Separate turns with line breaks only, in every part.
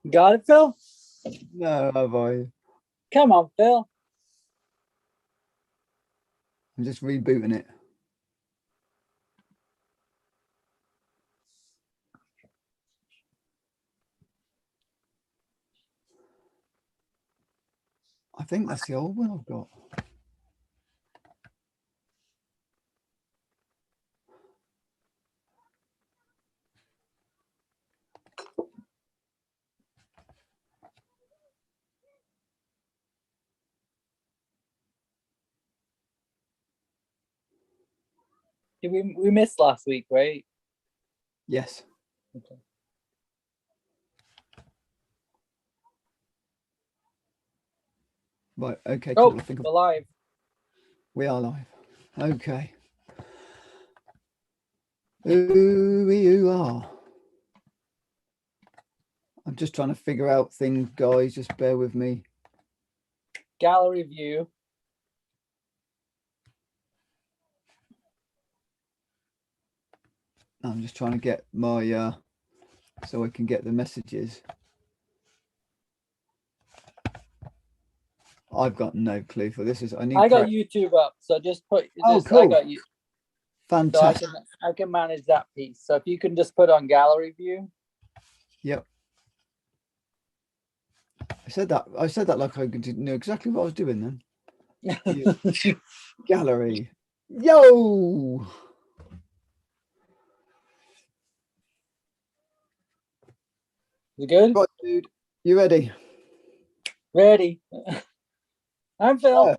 Got it, Phil?
No, have I?
Come on, Phil.
I'm just rebooting it. I think that's the old one I've got.
We missed last week, right?
Yes.
Okay.
Right. Okay.
Oh,
Cool. I think
we're live.
we are live. Okay. Who are? I'm just trying to figure out things, guys. Just bear with me.
Gallery view.
I'm just trying to get my so I can get the messages. I've got no clue for this.
I got YouTube up, so just put.
Oh, cool.
I got you.
Fantastic.
So I can manage that piece. So if you can just put on gallery view.
Yep. I said that like I knew exactly what I was doing then. Gallery. Yo.
You good?
Right, dude. You ready?
Ready. I'm Phil.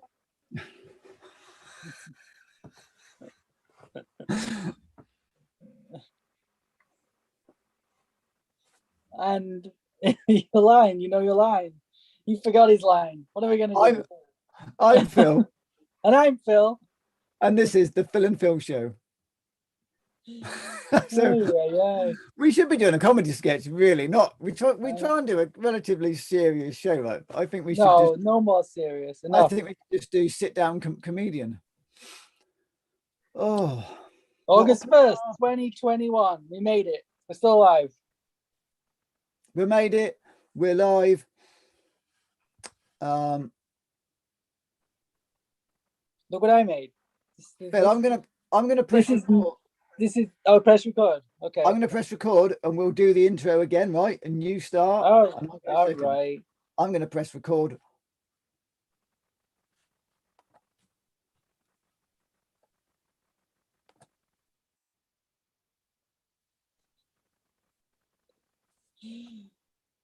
And your line, you know your line. He forgot his line. What are we gonna do?
I'm Phil.
And I'm Phil.
And this is the Phil and Phil Show. So we should be doing a comedy sketch, really. Not we try and do a relatively serious show. Like I think we should
no more serious. Enough.
I think we should just do sit down comedian. Oh,
August 1st, 2021. We made it. We're still alive.
We made it. We're live.
Look what I made.
Phil, I'm gonna press record.
This is press record. Okay.
I'm gonna press record and we'll do the intro again, right? And you start.
All right.
I'm gonna press record.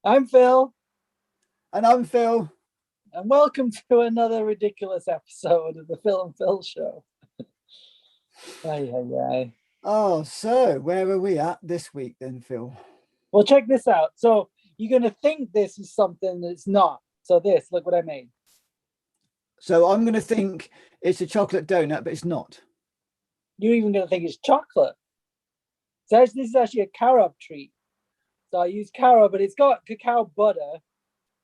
I'm Phil.
And I'm Phil.
And welcome to another ridiculous episode of the Phil and Phil Show.
Oh, so where are we at this week then, Phil?
Well, check this out. So you're going to think this is something that's not. So look what I made.
So I'm going to think it's a chocolate donut, but it's not.
You're even going to think it's chocolate. So this is actually a carob treat. So I use carob, but it's got cacao butter,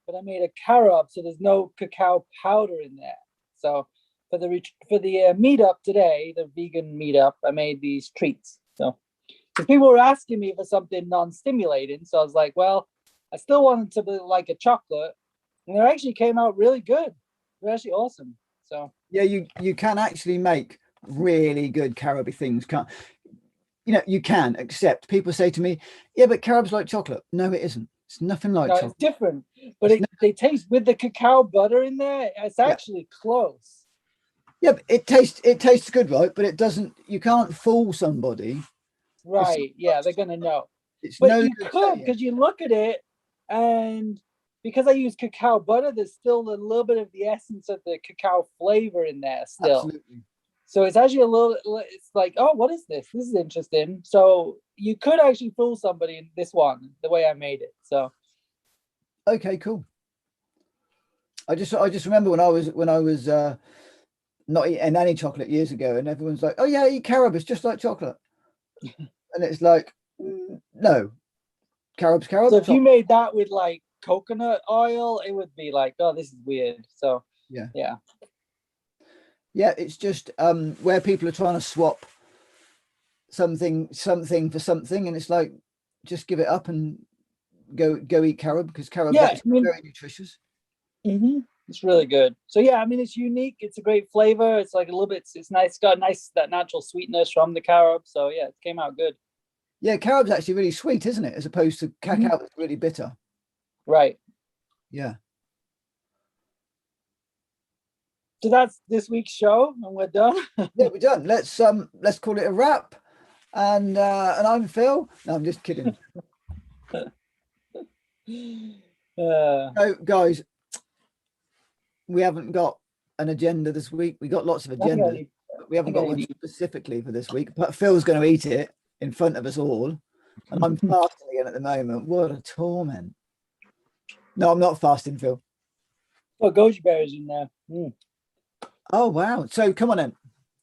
but I made a carob, so there's no cacao powder in there. So for the meetup today, the vegan meetup, I made these treats. So because people were asking me for something non-stimulating, so I was like, well, I still wanted to be like a chocolate, and they actually came out really good. They're actually awesome. So
yeah, you can actually make really good caroby things. Can't you can, except people say to me, yeah, but carob's like chocolate. No, it isn't. It's nothing like chocolate.
It's different, but they taste with the cacao butter in there. It's actually close.
Yeah, but it tastes good, right? But it doesn't. You can't fool somebody.
Right? Yeah, they're gonna know. But you could, because you look at it, and because I use cacao butter, there's still a little bit of the essence of the cacao flavor in there still.
Absolutely.
So it's actually it's like, oh, what is this? This is interesting. So you could actually fool somebody in this one, the way I made it. So.
Okay, cool. I just remember when I was not eating any chocolate years ago, and everyone's like, "Oh yeah, eat carob. It's just like chocolate," and it's like, no, carob's carob.
So if you
chocolate.
made that with like coconut oil, it would be like, oh, this is weird. So
Yeah,
yeah.
yeah, it's just where people are trying to swap something for something, and it's like, just give it up and go eat carob, because carob's
Yeah, I
actually
mean,
very nutritious.
it's really good. So yeah, I mean, it's unique. It's a great flavor. It's like a little bit. It's nice. It's got nice that natural sweetness from the carob. So yeah, it came out good.
Yeah, carob's actually really sweet, isn't it? As opposed to
Mhm.
cacao, that's really bitter.
Right.
Yeah.
So that's this week's show, and we're done.
Yeah, we're done. Let's call it a wrap. And I'm Phil. No, I'm just kidding. So guys, we haven't got an agenda this week. We got lots of
I think I
agendas,
need.
but we
I
haven't
think I
got one
need.
specifically for this week. But Phil's going to eat it in front of us all, and I'm fasting again at the moment. What a torment! No, I'm not fasting, Phil.
Oh, goji berries in there.
Oh wow! So come on then,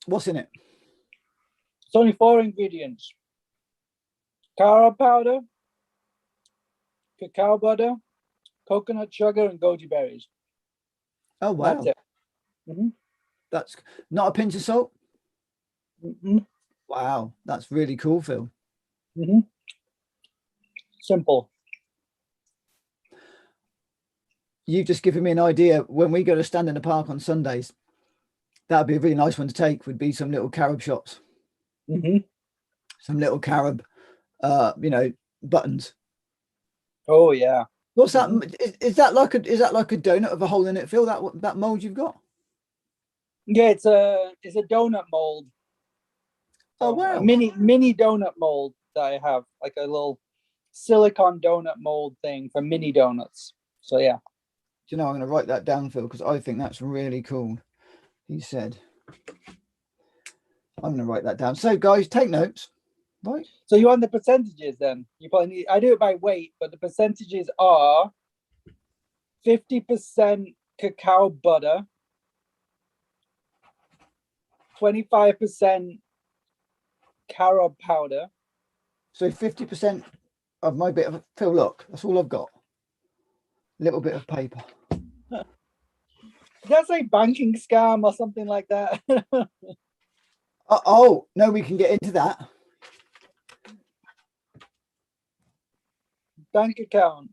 what's in it?
It's only 4 ingredients: carob powder, cacao butter, coconut sugar, and goji berries.
Oh
That's
wow,
it. Mm-hmm.
that's not a pinch of salt.
Mm-hmm.
Wow, that's really cool, Phil.
Mm-hmm. Simple.
You've just given me an idea. When we go to stand in the park on Sundays, that'd be a really nice one to take. Would be some little carob shots,
Mm-hmm.
some little carob, buttons.
Oh yeah.
What's that?
Mhm.
Is that like a donut of a hole in it, Phil? That mold you've got?
Yeah, it's a donut mold.
Oh
So a
wow!
mini donut mold that I have, like a little silicon donut mold thing for mini donuts. So yeah.
Do you know, I'm going to write that down, Phil, because I think that's really cool. He said, I'm going to write that down. So guys, take notes, right?
So you want the percentages then? You probably need. I do it by weight, but the percentages are 50% cacao butter, 25% carob powder.
So 50% of my bit of Phil. Look, that's all I've got. A little bit of paper.
That's a banking scam or something like that.
Oh no, we can get into that.
Bank account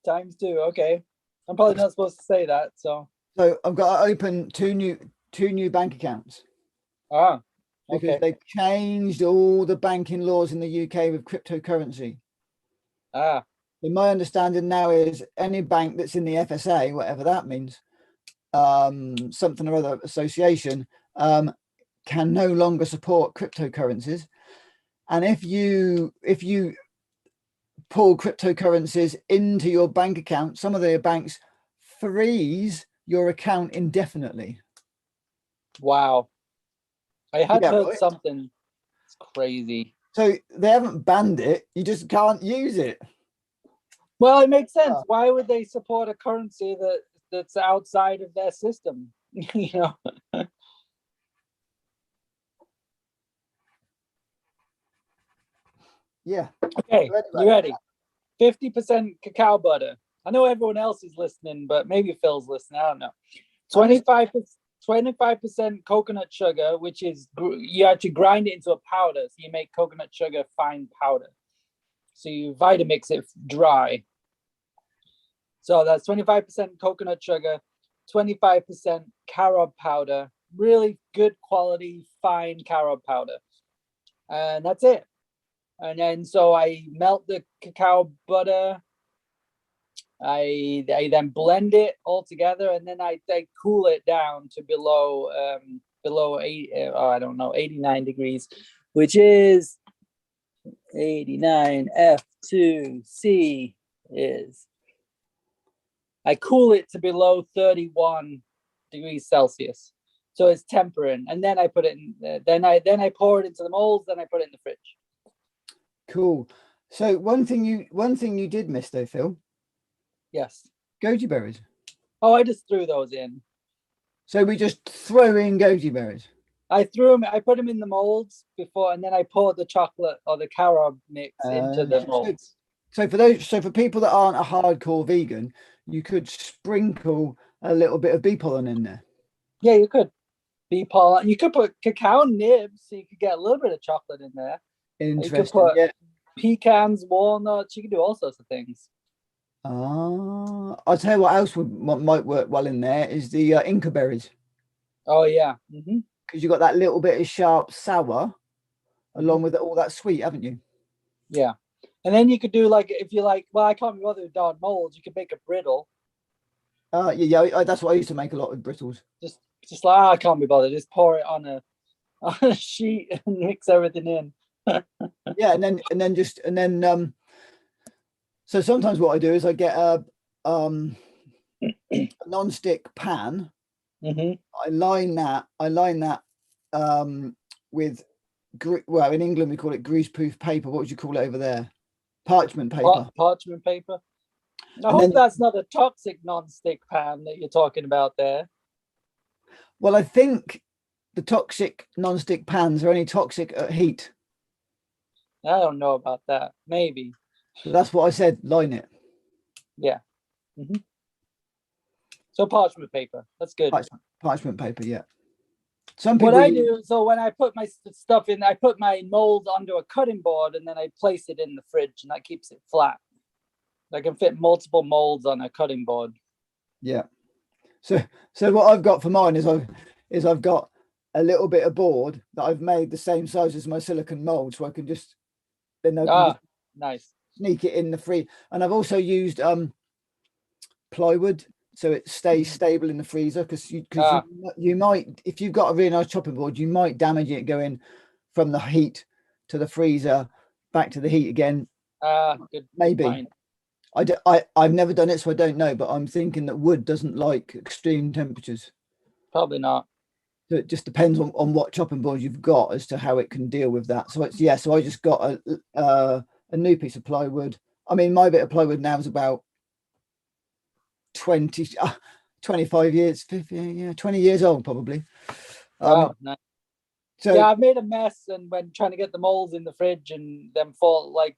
times 2. Okay, I'm probably not supposed to say that. So
I've got to open two new bank accounts because
okay.
they've changed all the banking laws in the UK with cryptocurrency. So my understanding now is any bank that's in the FSA, whatever that means, something or other association, can no longer support cryptocurrencies. And if you pull cryptocurrencies into your bank account, some of the banks freeze your account indefinitely.
Wow. I had heard
Right.
something. It's crazy.
So they haven't banned it, you just can't use it.
Well, it makes sense. Why would they support a currency that's outside of their system? You know.
Yeah.
Okay, you ready? 50% cacao butter. I know everyone else is listening, but maybe Phil's listening. I don't know. 25% coconut sugar, which is you actually grind it into a powder. So you make coconut sugar fine powder. So you Vitamix it dry. So that's 25% coconut sugar, 25% carob powder, really good quality fine carob powder. And that's it. And then so I melt the cacao butter. I then blend it all together, and then I cool it down to below 89 degrees, which is 89 F2C is. I cool it to below 31 degrees Celsius, so it's tempering, and then I put it in. Then I pour it into the molds. Then I put it in the fridge.
Cool. So one thing you did miss though, Phil.
Yes.
Goji berries.
Oh, I just threw those in.
So we just throw in goji berries.
I put them in the molds before, and then I poured the chocolate or the carob mix into the molds.
So for people that aren't a hardcore vegan, you could sprinkle a little bit of bee pollen in there.
Yeah, you could. Bee pollen. You could put cacao nibs, so you could get a little bit of chocolate in there.
Interesting.
You could put pecans, walnuts. You can do all sorts of things.
I'll tell you what else might work well in there is the Inca berries.
Oh yeah.
Because you've got that little bit of sharp sour along with all that sweet, haven't you?
Yeah. And then you could do like, if you like, well, I can't be bothered with dark molds. You could make a brittle.
Yeah, that's what I used to make a lot with brittles.
Just like, I can't be bothered. Just pour it on a sheet and mix everything in.
Yeah, and then so sometimes what I do is I get a non-stick pan. I line that with well, in England we call it greaseproof paper. What would you call it over there? Parchment paper.
Parchment paper. I hope that's not a toxic non-stick pan that you're talking about there.
Well, I think the toxic non-stick pans are only toxic at heat.
I don't know about that. Maybe.
So that's what I said. Line it.
Yeah. So parchment paper. That's good.
Parchment paper. Yeah. Some people.
What I do, so when I put my stuff in, I put my mold onto a cutting board and then I place it in the fridge, and that keeps it flat. I can fit multiple molds on a cutting board.
Yeah. So what I've got for mine is I've got a little bit of board that I've made the same size as my silicone mold, so I can just
nice,
sneak it in the free. And I've also used plywood so it stays stable in the freezer, because you might, if you've got a really nice chopping board, you might damage it going from the heat to the freezer back to the heat again.
Good.
Maybe.
Fine.
I've never done it, so I don't know, but I'm thinking that wood doesn't like extreme temperatures.
Probably not.
So it just depends on what chopping board you've got as to how it can deal with that. So so I just got a new piece of plywood. I mean, my bit of plywood now is about 25 years, 20 years old probably.
Nice. So I've made a mess, and when trying to get the molds in the fridge and them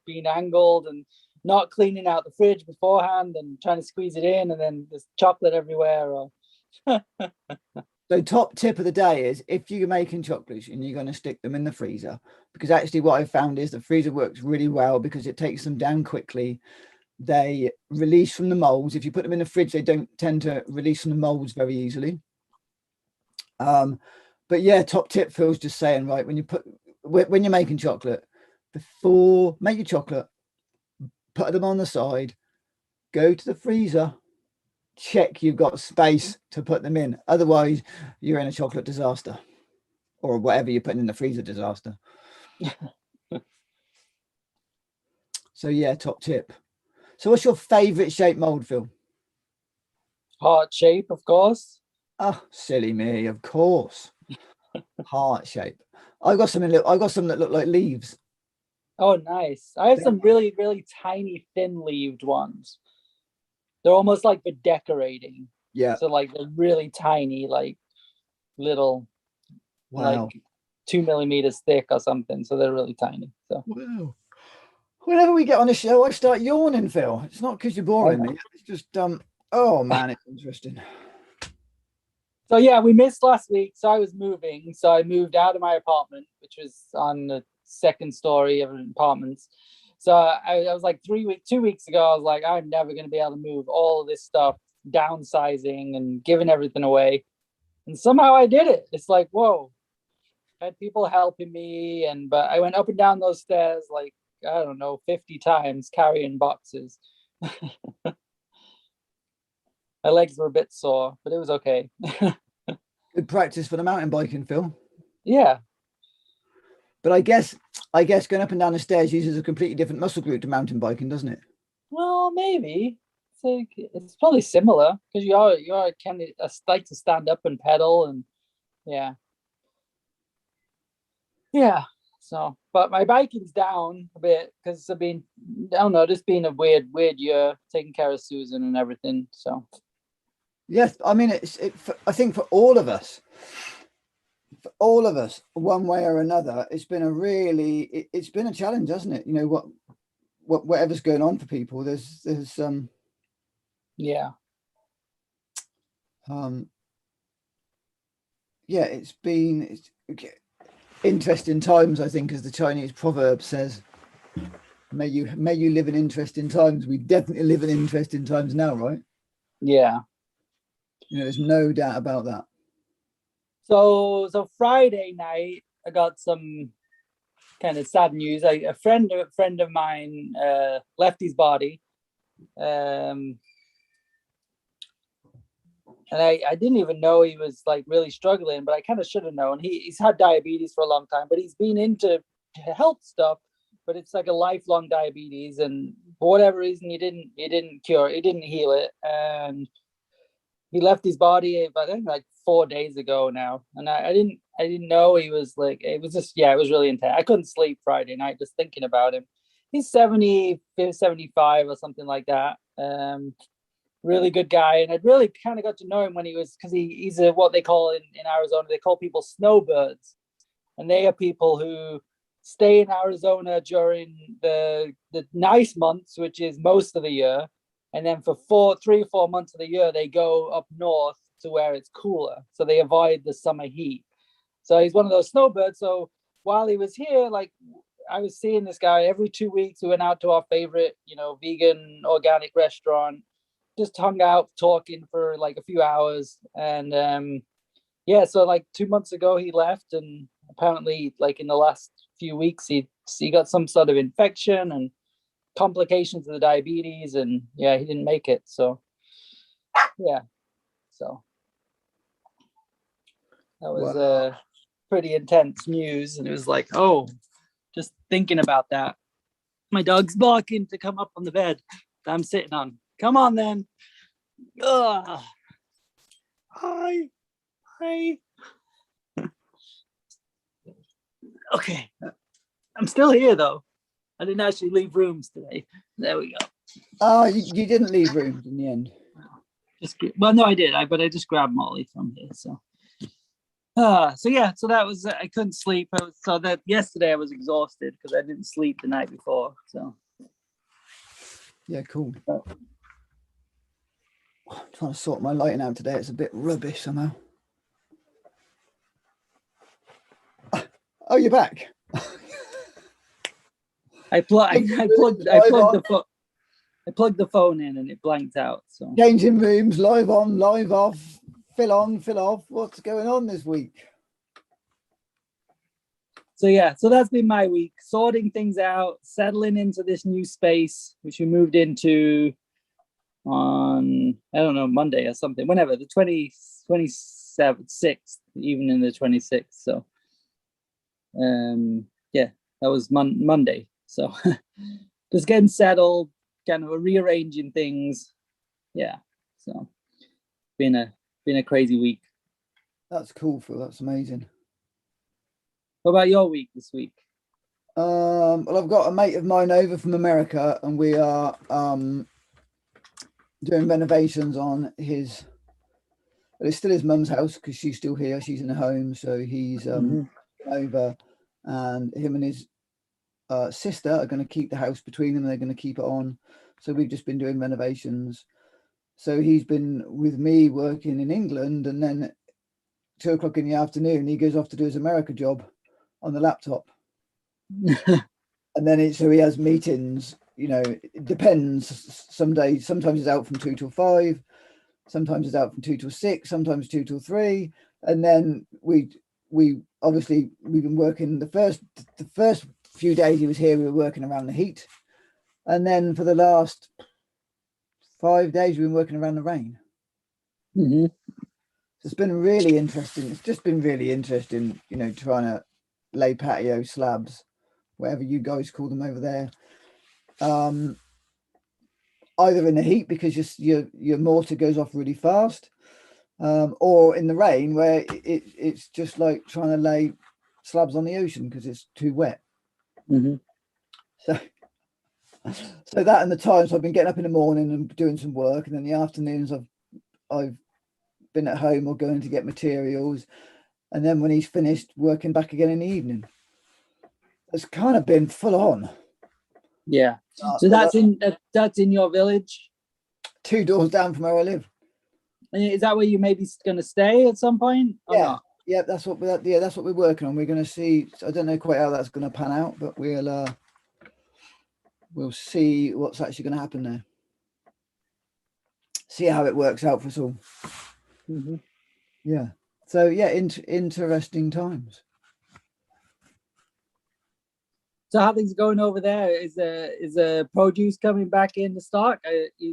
being angled and not cleaning out the fridge beforehand and trying to squeeze it in, and then there's chocolate everywhere.
So top tip of the day is, if you're making chocolates and you're going to stick them in the freezer, because actually what I've found is the freezer works really well because it takes them down quickly. They release from the molds. If you put them in the fridge, they don't tend to release from the molds very easily. But yeah, top tip, Phil's just saying, right, when you're making chocolate, before make your chocolate, put them on the side, go to the freezer, check you've got space to put them in. Otherwise, you're in a chocolate disaster, or whatever you're putting in the freezer disaster. So yeah, top tip. So what's your favorite shape mold, Phil?
Heart shape, of course.
Oh, silly me, of course. Heart shape. I got some that look like leaves.
Oh, nice. I have some really, really tiny, thin-leaved ones. They're almost like for decorating.
Yeah.
So like they're really tiny, like little, like 2 millimeters thick or something. So they're really tiny. So.
Wow. Whenever we get on the show, I start yawning, Phil. It's not because you're boring me. It's just oh man, it's interesting.
So yeah, we missed last week. So I was moving. So I moved out of my apartment, which was on the second story of apartments. So I was like 2 weeks ago, I was like, I'm never going to be able to move all of this stuff, downsizing and giving everything away. And somehow I did it. It's like, whoa, I had people helping me. But I went up and down those stairs, like, I don't know, 50 times carrying boxes. My legs were a bit sore, but it was okay.
Good practice for the mountain biking, Phil.
Yeah.
But I guess going up and down the stairs uses a completely different muscle group to mountain biking, doesn't it?
Well, maybe. It's probably similar, because you are kind of like to stand up and pedal, and yeah. So, but my biking's down a bit because I've been, I don't know, just being a weird year, taking care of Susan and everything. So
Yes, I mean I think for all of us, one way or another, it's been it's been a challenge, hasn't it? You know whatever's going on for people, there's
yeah.
Yeah, it's interesting times, I think, as the Chinese proverb says. May you live in interesting times. We definitely live in interesting times now, right?
Yeah.
You know, there's no doubt about that.
So Friday night, I got some kind of sad news. A friend of mine left his body, and I didn't even know he was like really struggling, but I kind of should have known. He's had diabetes for a long time, but he's been into health stuff, but it's like a lifelong diabetes, and for whatever reason, he didn't cure, he didn't heal it, and he left his body, I think like 4 days ago now, and I didn't know he was like, it was just, yeah, it was really intense. I couldn't sleep Friday night just thinking about him. He's 70, 75 or something like that. Really good guy, and I'd really kind of got to know him when he was, because he's a, what they call in Arizona, they call people snowbirds, and they are people who stay in Arizona during the nice months, which is most of the year, and then for 3 or 4 months of the year they go up north to where it's cooler, so they avoid the summer heat. So he's one of those snowbirds. So while he was here, like, I was seeing this guy every 2 weeks. We went out to our favorite, vegan organic restaurant, just hung out talking for like a few hours, and yeah, so like 2 months ago he left, and apparently like in the last few weeks he got some sort of infection and complications of the diabetes, and yeah, he didn't make it. So yeah, so that was
Wow.
pretty intense news, and it was like, oh, just thinking about that. My dog's barking to come up on the bed that I'm sitting on. Come on then. Ugh. Hi. Okay, I'm still here though. I didn't actually leave rooms today. There we go.
Oh, you didn't leave rooms in the end.
Well, no, I did. But I just grabbed Molly from here. So yeah, so that was, I couldn't sleep. So that yesterday I was exhausted because I didn't sleep the night before. So
yeah, cool. I'm trying to sort my lighting out today. It's a bit rubbish somehow. Oh, you're back.
I plugged the phone in and it blanked out. So
changing rooms, live on, live off, fill on, fill off. What's going on this week?
So yeah, so that's been my week, sorting things out, settling into this new space, which we moved into on, I don't know, Monday or something, whenever, the 27th, 6th, even in the 26th. So yeah, that was Monday. So just getting settled, kind of rearranging things. Yeah, so been a crazy week.
That's cool, Phil. That's amazing.
What about your week this week?
Well, I've got a mate of mine over from America, and we are doing renovations on his. Well, it's still his mum's house because she's still here. She's in a home, so he's over, and him and his sister are going to keep the house between them. They're going to keep it on. So we've just been doing renovations. So he's been with me working in England, and then 2 o'clock in the afternoon, he goes off to do his America job on the laptop. And then so he has meetings, it depends. Some days, sometimes he's out from 2 till 5, sometimes he's out from 2 till 6, sometimes 2 till 3. And then we obviously, we've been working the first few days he was here, we were working around the heat. And then for the last 5 days, we've been working around the rain.
Mm-hmm.
So it's been really interesting. It's just been really interesting, trying to lay patio slabs, whatever you guys call them over there. Either in the heat because your mortar goes off really fast, or in the rain where it's just like trying to lay slabs on the ocean because it's too wet.
Mm-hmm.
So that and the times I've been getting up in the morning and doing some work, and then the afternoons I've been at home or going to get materials, and then when he's finished, working back again in the evening. It's kind of been full on.
Yeah. So that's in your village?
2 doors down from where I live.
Is that where you maybe going to stay at some point? Or
Yeah.
not?
Yeah, that's what we're working on. We're going to see. I don't know quite how that's going to pan out, but we'll see what's actually going to happen there. See how it works out for us all.
Mm-hmm.
Yeah. So yeah, interesting times.
So how things going over there? Is the produce coming back in the stock?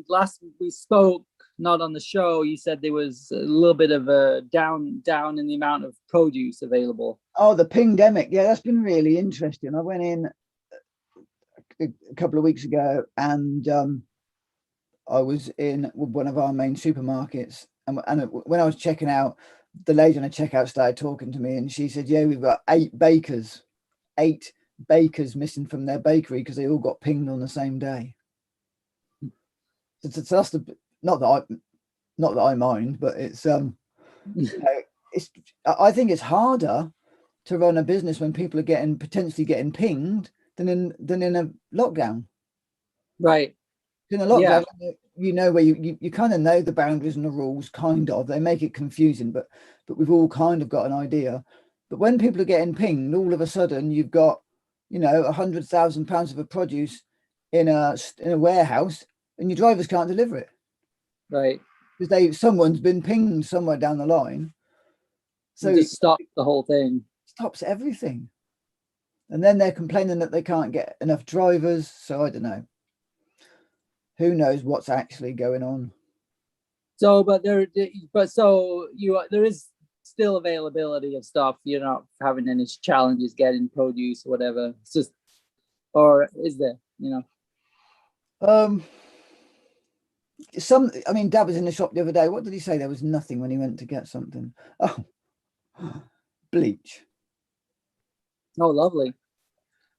Last we spoke, not on the show, you said there was a little bit of a down in the amount of produce available.
Oh, the pandemic. Yeah, that's been really interesting. I went in a couple of weeks ago, and I was in one of our main supermarkets, and when I was checking out, the lady on the checkout started talking to me, and she said, "Yeah, we've got 8 bakers missing from their bakery because they all got pinged on the same day." So that's not that I mind, but it's I think it's harder to run a business when people are potentially getting pinged than in a lockdown.
Right.
In a lockdown, where you kind of know the boundaries and the rules, kind of. They make it confusing, but we've all kind of got an idea. But when people are getting pinged, all of a sudden you've got, £100,000 of a produce in a warehouse, and your drivers can't deliver it.
Right.
Because someone's been pinged somewhere down the line. So
it just stops the whole thing.
Stops everything. And then they're complaining that they can't get enough drivers. So I don't know. Who knows what's actually going on?
So, there is still availability of stuff. You're not having any challenges getting produce or whatever. It's just, or is there?
Dad was in the shop the other day. What did he say? There was nothing when he went to get something. Oh, bleach.
Oh, lovely.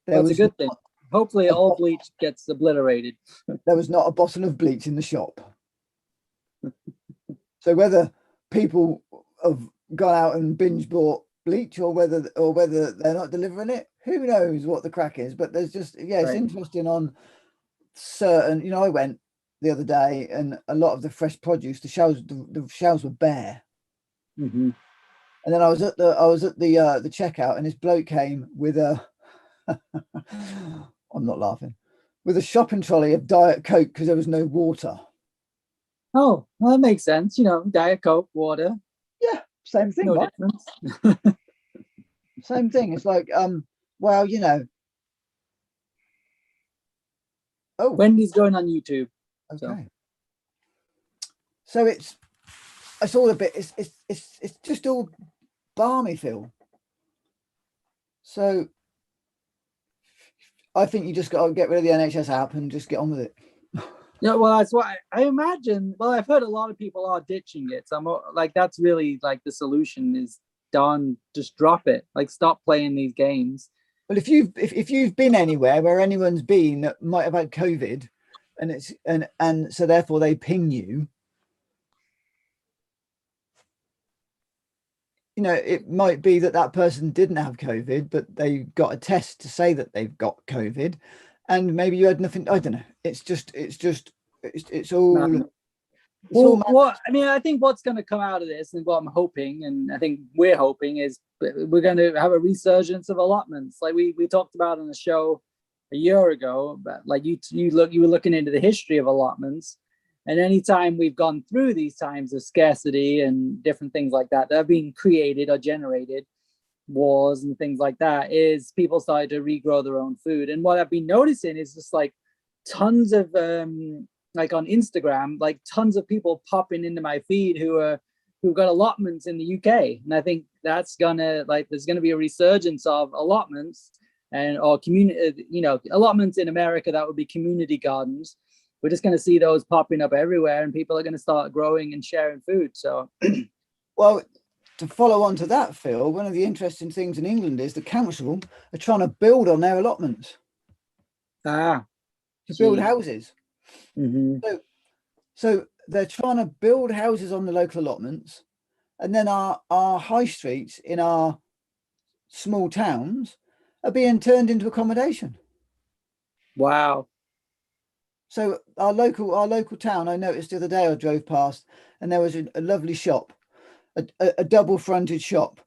That's a good thing. Hopefully all bleach gets obliterated.
There was not a bottle of bleach in the shop. So whether people have gone out and binge bought bleach or whether they're not delivering it, who knows what the crack is. But there's just, it's interesting on certain, I went the other day and a lot of the fresh produce, the shelves were bare.
Mm-hmm.
And then I was at the checkout, and this bloke came with a I'm not laughing, with a shopping trolley of Diet Coke because there was no water.
Oh, well, that makes sense. Diet Coke, water.
Yeah, same thing.
No difference.
Same thing. It's like, well, Oh,
Wendy's going on YouTube.
Okay. So it's all a bit. It's just all balmy, Phil. So I think you just got to get rid of the NHS app and just get on with it.
Yeah, well, that's why I imagine. Well, I've heard a lot of people are ditching it. So I'm like, that's really like the solution is done. Just drop it. Like, stop playing these games.
Well, if you've been anywhere where anyone's been that might have had COVID, and so therefore they ping you, it might be that person didn't have COVID, but they got a test to say that they've got COVID, and maybe you had nothing. I don't know. It's all.
I think what's going to come out of this, and what I'm hoping, and I think we're hoping, is we're going to have a resurgence of allotments, like we talked about on the show a year ago. But like you were looking into the history of allotments, and anytime we've gone through these times of scarcity and different things like that have been created or generated, wars and things like that, is people started to regrow their own food. And what I've been noticing is just like tons of like on Instagram, like tons of people popping into my feed who've got allotments in the UK. And I think that's there's gonna be a resurgence of allotments or community, allotments in America that would be community gardens. We're just going to see those popping up everywhere, and people are going to start growing and sharing food. So,
well, to follow on to that, Phil, one of the interesting things in England is the council are trying to build on their allotments. To build houses.
Mm-hmm.
So they're trying to build houses on the local allotments, and then our high streets in our small towns are being turned into accommodation.
Wow.
So our local town, I noticed the other day, I drove past, and there was a lovely shop, a double fronted shop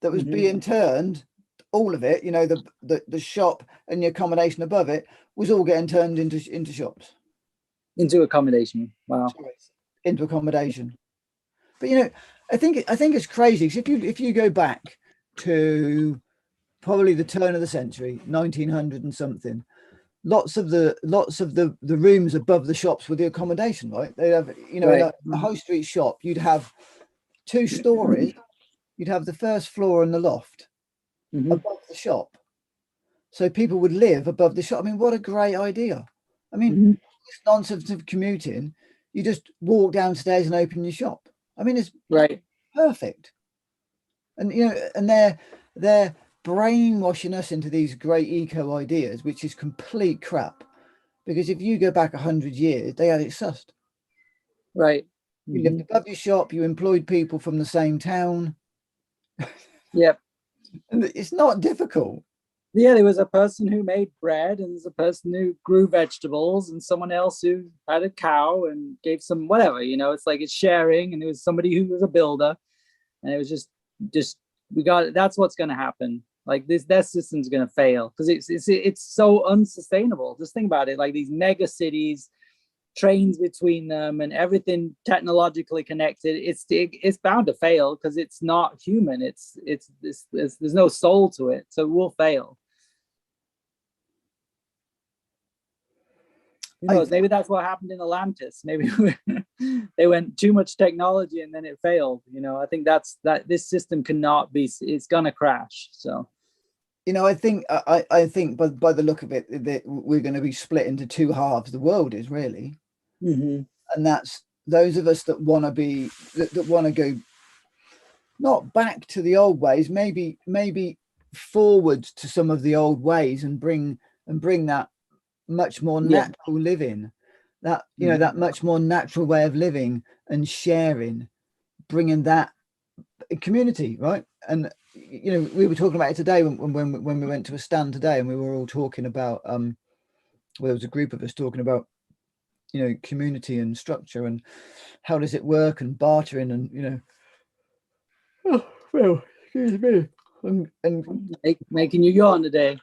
that was being turned, all of it, you know, the shop and the accommodation above it was all getting turned into shops.
Into accommodation. Wow.
Into accommodation. But you know, I think it's crazy, because if you go back to probably the turn of the century, 1900 and something, lots of the rooms above the shops were the accommodation, right? They'd have, you know,
Right.
in a high street shop, you'd have 2 stories. You'd have the first floor and the loft above the shop, so people would live above the shop. I mean, what a great idea! I mean, this nonsense of commuting, you just walk downstairs and open your shop. I mean, it's
right.
Perfect. And you know, and they're brainwashing us into these great eco ideas, which is complete crap. Because if you go back 100 years, they had it sussed.
Right.
You lived above your shop, you employed people from the same town.
Yep.
And it's not difficult.
Yeah, there was a person who made bread, and there's a person who grew vegetables, and someone else who had a cow and gave some whatever, you know, it's like it's sharing. And there was somebody who was a builder, and it was just that's what's going to happen. Like that system's going to fail, because it's so unsustainable. Just think about it, like these mega cities, trains between them, and everything technologically connected. It's bound to fail, because it's not human. There's no soul to it, so it will fail. Who knows? Maybe that's what happened in Atlantis. Maybe they went too much technology and then it failed. You know, I think that this system cannot be. It's gonna crash. So,
you know, I think by the look of it, that we're going to be split into 2 halves. The world is really, and that's those of us that want to be that want to go not back to the old ways, maybe forward to some of the old ways, and bring that much more natural living, that you know, that much more natural way of living and sharing, bringing that community, right? And you know, we were talking about it today when we went to a stand today, and we were all talking about well, there was a group of us talking about, you know, community and structure and how does it work, and bartering, and you know, oh well, excuse me, and
making you yawn today.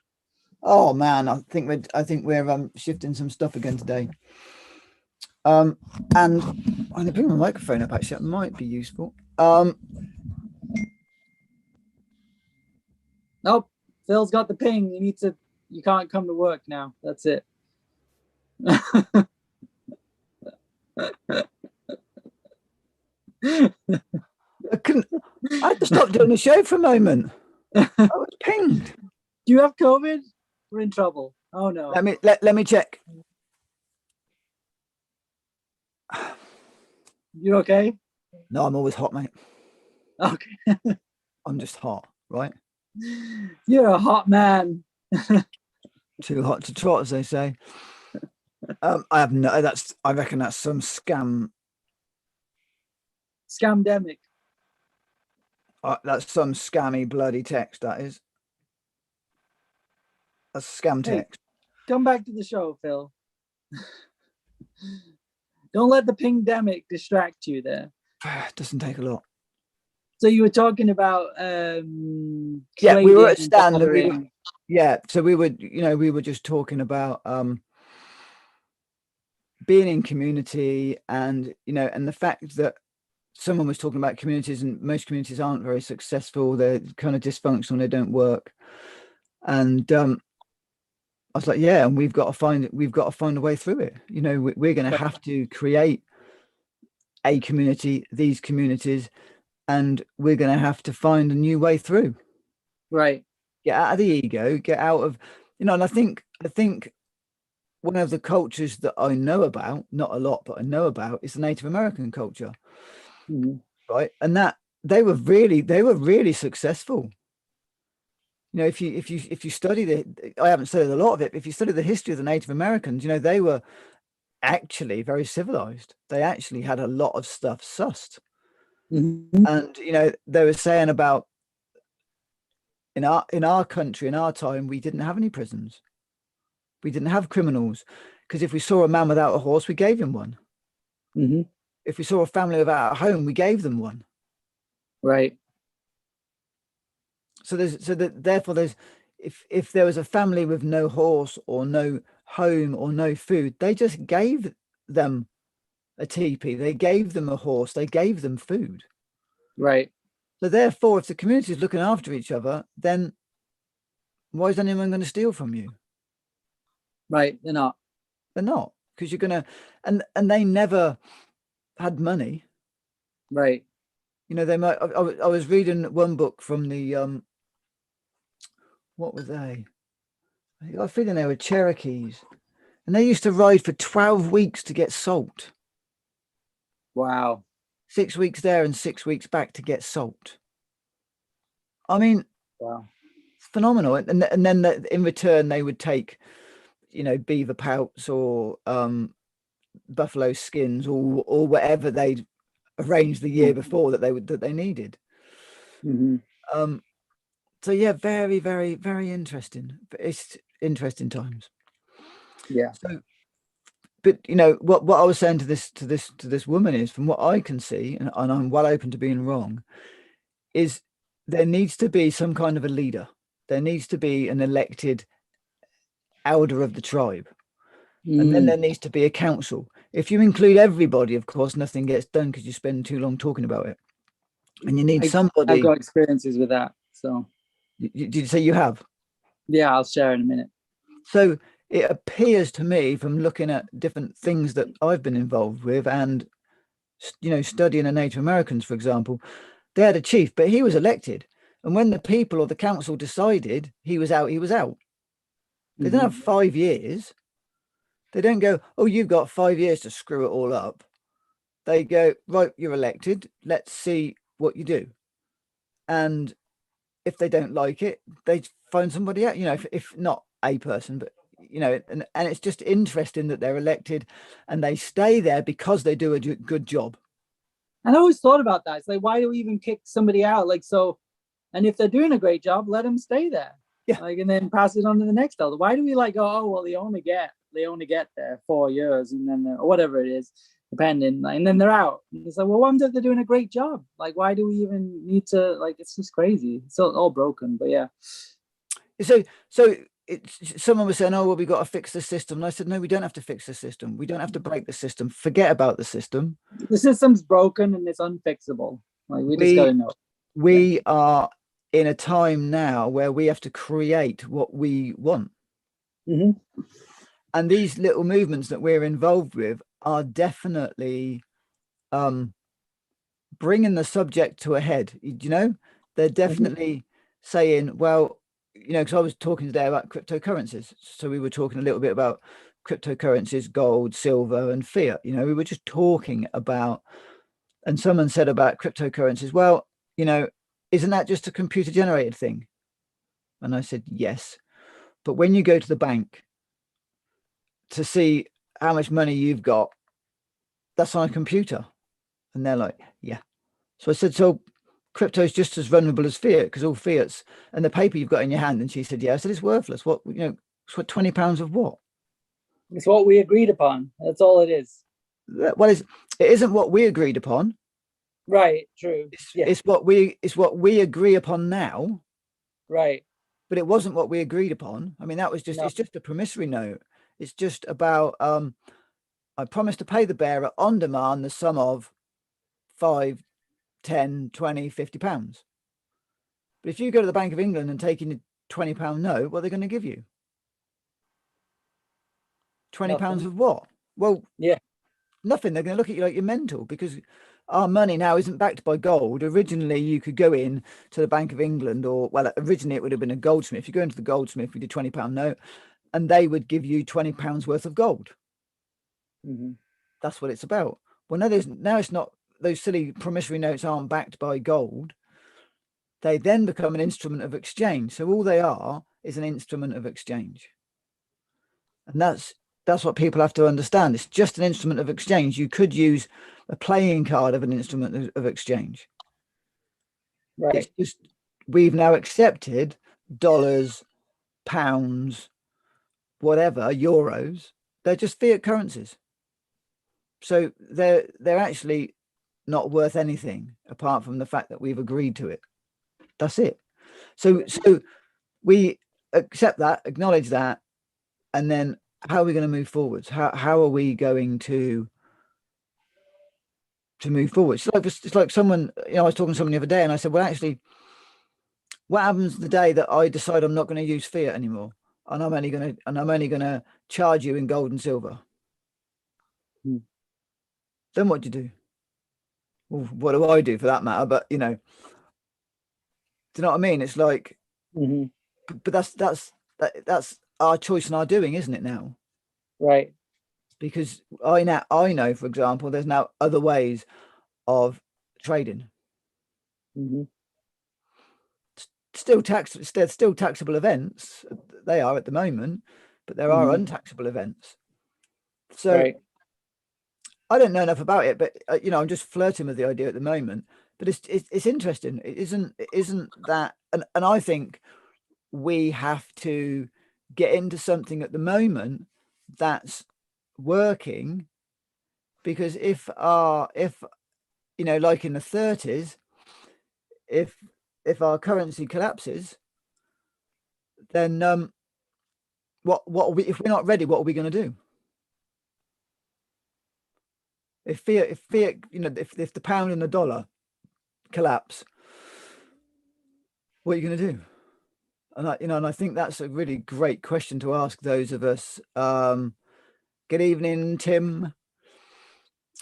Oh man, I think we're shifting some stuff again today. And I'm gonna bring my microphone up, actually. That might be useful.
Nope, Phil's got the ping. You can't come to work now. That's it.
I had to stop doing the show for a moment. I was pinged.
Do you have COVID? We're in trouble. Oh no.
Let me check.
You okay?
No, I'm always hot, mate.
Okay.
I'm just hot, right?
You're a hot man.
Too hot to trot, as they say. I reckon that's some scam.
Scamdemic.
That's some scammy bloody text, that is. That's scam text.
Hey, come back to the show, Phil. Don't let the pingdemic distract you there.
It doesn't take a lot.
So you were talking about
yeah, we were at stand. So we were just talking about being in community, and you know, and the fact that someone was talking about communities, and most communities aren't very successful. They're kind of dysfunctional. They don't work. And I was like, yeah, and we've got to find a way through it. You know, we're going to have to create a community, these communities, and we're going to have to find a new way through.
Right.
Get out of the ego, get out of, you know, and I think one of the cultures that I know about, not a lot, but I know about, is the Native American culture. Right. And that they were really successful. You know, if you study I haven't studied a lot of it, but if you study the history of the Native Americans, you know, they were actually very civilized. They actually had a lot of stuff sussed.
Mm-hmm.
And, you know, they were saying about in our country, in our time, we didn't have any prisons. We didn't have criminals, because if we saw a man without a horse, we gave him one.
Mm-hmm.
If we saw a family without a home, we gave them one.
Right.
So therefore there's, if there was a family with no horse or no home or no food, they just gave them a teepee, they gave them a horse, they gave them food.
Right.
So therefore, if the community is looking after each other, then why is anyone going to steal from you?
Right. They're not.
They're not, because you're going to, and they never had money.
Right.
You know, they might. I was reading one book from the what were they? I got a feeling they were Cherokees, and they used to ride for 12 weeks to get salt.
Wow.
6 weeks there and 6 weeks back to get salt. I mean,
wow,
it's phenomenal. And then in return they would take, you know, beaver pelts or buffalo skins or whatever they'd arranged the year before that they needed.
Mm-hmm.
So yeah, very, very, very interesting. It's interesting times.
Yeah.
So, but you know what I was saying to this woman is, from what I can see, and I'm well open to being wrong, is there needs to be some kind of a leader. There needs to be an elected elder of the tribe. And then there needs to be a council. If you include everybody, of course, nothing gets done because you spend too long talking about it. And you need somebody.
I've got experiences with that. So
did you say you have?
Yeah, I'll share in a minute.
So it appears to me, from looking at different things that I've been involved with, and you know, studying the Native Americans, for example, they had a chief, but he was elected. And when the people or the council decided he was out, he was out. They don't have 5 years. They don't go, oh, you've got 5 years to screw it all up. They go, right, you're elected. Let's see what you do. And if they don't like it, they find somebody else, you know, if not a person, but, you know, and it's just interesting that they're elected and they stay there because they do a good job.
And I always thought about that. It's like, why do we even kick somebody out? Like, so, and if they're doing a great job, let them stay there.
Yeah.
Like, and then pass it on to the next elder. Why do we like go, oh, well, they only get there 4 years and then or whatever it is, depending, like, and then they're out. And it's like, well, what if they're doing a great job? Like, why do we even need to, like, it's just crazy. It's all broken, but yeah.
So someone was saying, oh, well, we got to fix the system. And I said, no, we don't have to fix the system. We don't have to break the system. Forget about the system.
The system's broken and it's unfixable. Like, we just got to know.
We are in a time now where we have to create what we want.
Mm-hmm.
And these little movements that we're involved with are definitely bringing the subject to a head. You know, they're definitely saying, well, you know, because I was talking today about cryptocurrencies. So we were talking a little bit about cryptocurrencies, gold, silver, and fiat. You know, we were just talking about, and someone said about cryptocurrencies, well, you know, isn't that just a computer generated thing? And I said, yes. But when you go to the bank to see how much money you've got, that's on a computer. And they're like, yeah. So I said, so crypto is just as vulnerable as fiat, because all fiat's and the paper you've got in your hand. And she said, yeah. I said, it's worthless. What, you know, it's what, £20 of what?
It's what we agreed upon. That's all it is.
Well, it isn't what we agreed upon.
Right. True.
It's what we agree upon now.
Right.
But it wasn't what we agreed upon. I mean, that was just, it's just a promissory note. It's just about, I promised to pay the bearer on demand the sum of 5, 10, 20, 50 pounds. But if you go to the Bank of England and take in a £20 note, what are they going to give you? £20 of what? Well,
yeah,
nothing. They're going to look at you like you're mental, because our money now isn't backed by gold. Originally, you could go in to the Bank of England, or, well, originally it would have been a goldsmith. You go into the goldsmith with a £20 note, and they would give you £20 worth of gold. That's what it's about. Well, now it's not. Those silly promissory notes aren't backed by gold. They then become an instrument of exchange. So all they are is an instrument of exchange. And that's that's what people have to understand. It's just an instrument of exchange. You could use a playing card of an instrument of exchange.
Right.
It's just we've now accepted dollars, pounds, whatever, euros. They're just fiat currencies. So they're actually not worth anything apart from the fact that we've agreed to it. That's it. So we accept that, acknowledge that, and then how are we going to move forwards? How are we going to move forward? It's like someone, I was talking to someone the other day, and I said, well, actually, what happens the day that I decide I'm not going to use fiat anymore, and I'm only going to charge you in gold and silver? Then what do you do? Well, what do I do for that matter? But do you know what I mean? It's like, but that's our choice and our doing, isn't it now?
Right.
Because I know, for example, there's now other ways of trading. Still taxable events. They are at the moment, but there are untaxable events. So
right.
I don't know enough about it, but I'm just flirting with the idea at the moment. But it's interesting. It isn't that, and I think we have to get into something at the moment that's working, because if like in the 30s, if our currency collapses, then what are we, if we're not ready, what are we going to do? If fiat, if the pound and the dollar collapse, what are you going to do? And I think that's a really great question to ask those of us. Good evening, Tim.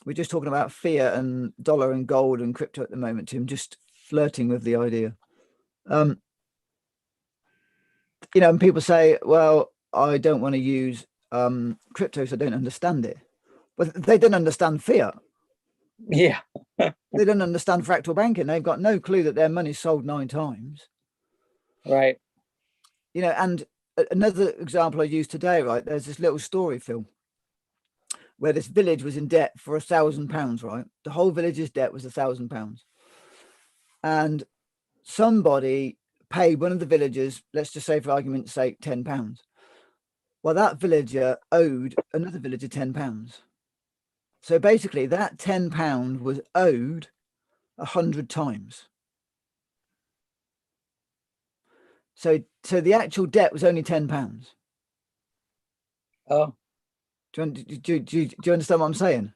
We're just talking about fiat and dollar and gold and crypto at the moment, Tim, just flirting with the idea. And people say, well, I don't want to use crypto, so I don't understand it. But they don't understand fiat.
Yeah.
They don't understand fractal banking. They've got no clue that their money's sold 9 times.
Right.
And another example I used today, right? There's this little story, Phil, where this village was in debt for £1,000, right? The whole village's debt was £1,000. And somebody paid one of the villagers, let's just say for argument's sake, £10. Well, that villager owed another villager £10. So basically that £10 was owed 100 times. So the actual debt was only £10.
Oh.
Do you understand what I'm saying?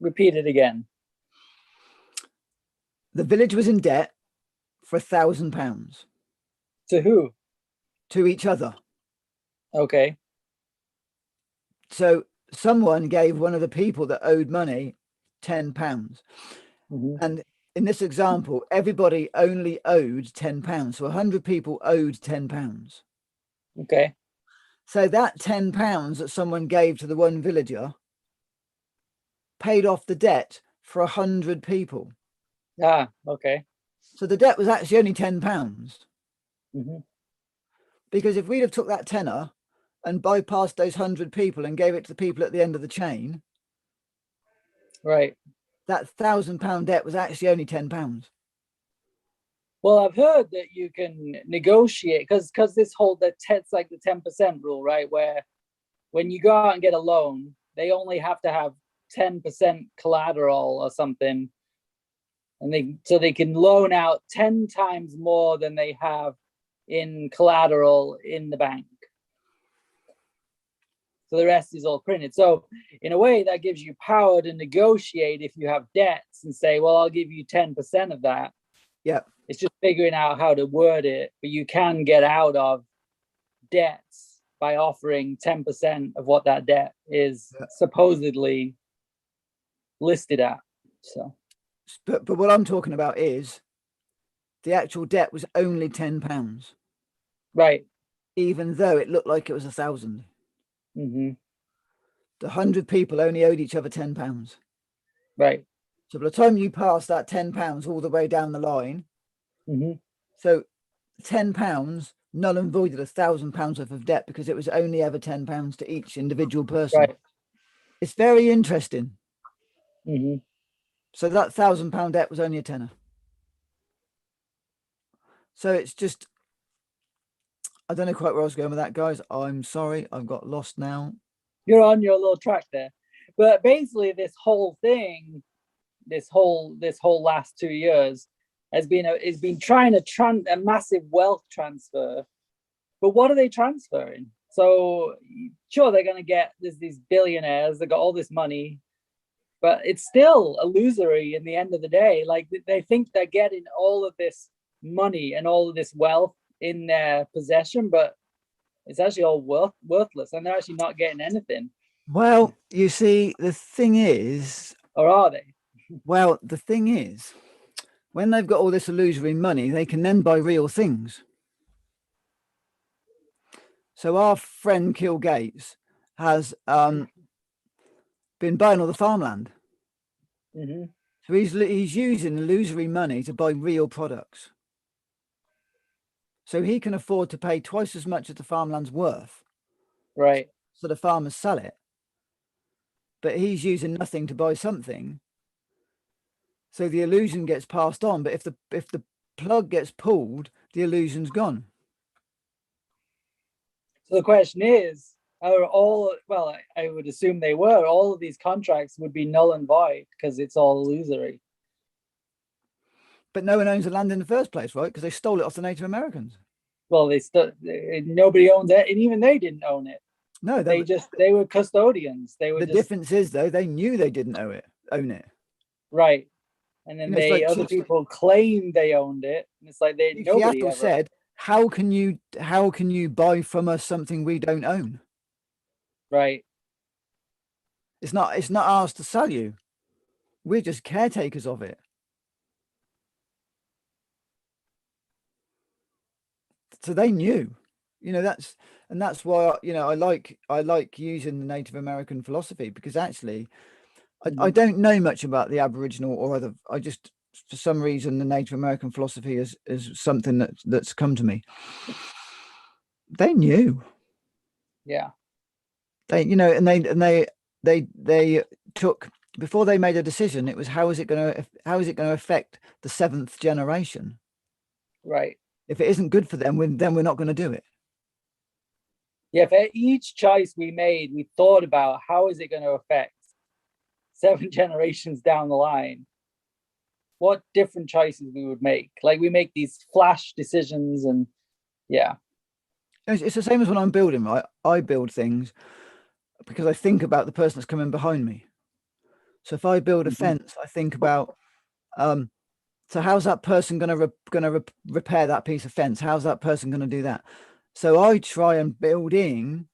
Repeat it again.
The village was in debt for £1,000.
To who?
To each other.
Okay.
So someone gave one of the people that owed money £10. And in this example, everybody only owed £10. So 100 people owed £10.
Okay.
So that £10 that someone gave to the one villager paid off the debt for 100 people.
Ah, okay.
So the debt was actually only £10. Because if we'd have took that tenner and bypassed those 100 people and gave it to the people at the end of the chain,
right,
that £1,000 debt was actually only £10.
Well, I've heard that you can negotiate because this whole it's like the 10% rule, right? Where when you go out and get a loan, they only have to have 10% collateral or something, and they can loan out 10 times more than they have in collateral in the bank. So the rest is all printed. So in a way, that gives you power to negotiate if you have debts and say, well, I'll give you 10% of that.
Yeah.
It's just figuring out how to word it, but you can get out of debts by offering 10% of what that debt is supposedly listed at. So,
but what I'm talking about is the actual debt was only £10,
right?
Even though it looked like it was 1,000.
The
100 people only owed each other £10.
Right.
So by the time you pass that £10 all the way down the line, so £10 null and voided £1,000 worth of debt because it was only ever £10 to each individual person.
Right.
It's very interesting.
Mm-hmm.
So that £1,000 debt was only a tenner. So it's just, I don't know quite where I was going with that, guys. I'm sorry, I've got lost now.
You're on your little track there. But basically this whole thing, this whole last 2 years has been trying to a massive wealth transfer. But what are they transferring? So sure, they're going to get these billionaires that got all this money, but it's still illusory in the end of the day. Like they think they're getting all of this money and all of this wealth in their possession, but it's actually all worthless, and they're actually not getting anything.
Well, you see, the thing is,
or are they?
Well, the thing is, when they've got all this illusory money, they can then buy real things. So our friend Kill Gates has been buying all the farmland.
Mm-hmm.
So he's using illusory money to buy real products. So he can afford to pay twice as much as the farmland's worth.
Right.
So the farmers sell it. But he's using nothing to buy something. So the illusion gets passed on. But if the plug gets pulled, the illusion's gone.
So the question is, are all, well, I would assume they were, all of these contracts would be null and void because it's all illusory.
But no one owns the land in the first place, right? Because they stole it off the Native Americans.
Well, nobody owns it, and even they didn't own it.
No,
they were custodians. The
difference is though, they knew they didn't own it.
Right. And then other people claim they owned it. And it's like nobody ever
said, how can you buy from us something we don't own?
Right.
It's not ours to sell you. We're just caretakers of it. So they knew, that's why, I like using the Native American philosophy, because actually I don't know much about the Aboriginal or other. I just, for some reason, the Native American philosophy is something that's come to me. They knew.
Yeah.
They took, before they made a decision, it was how is it going to affect the seventh generation?
Right.
If it isn't good for them, then we're not going to do it.
Yeah, for each choice we made, we thought about how is it going to affect 7 generations down the line, what different choices we would make. Like we make these flash decisions, and yeah.
It's the same as when I'm building, right? I build things because I think about the person that's coming behind me. So if I build a fence, I think about, so how's that person going to repair that piece of fence? How's that person going to do that? So I try and build in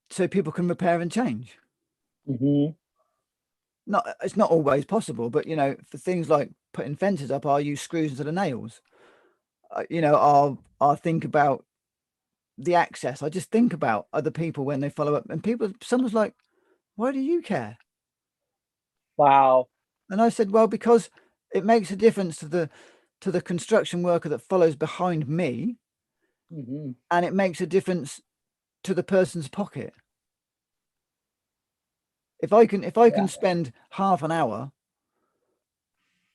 so people can repair and change. It's not always possible, but for things like putting fences up, I'll use screws into the nails. I'll think about the access. I just think about other people when they follow up, and someone's like, why do you care?
Wow.
And I said, well, because it makes a difference to the construction worker that follows behind me, and it makes a difference to the person's pocket. If I can spend half an hour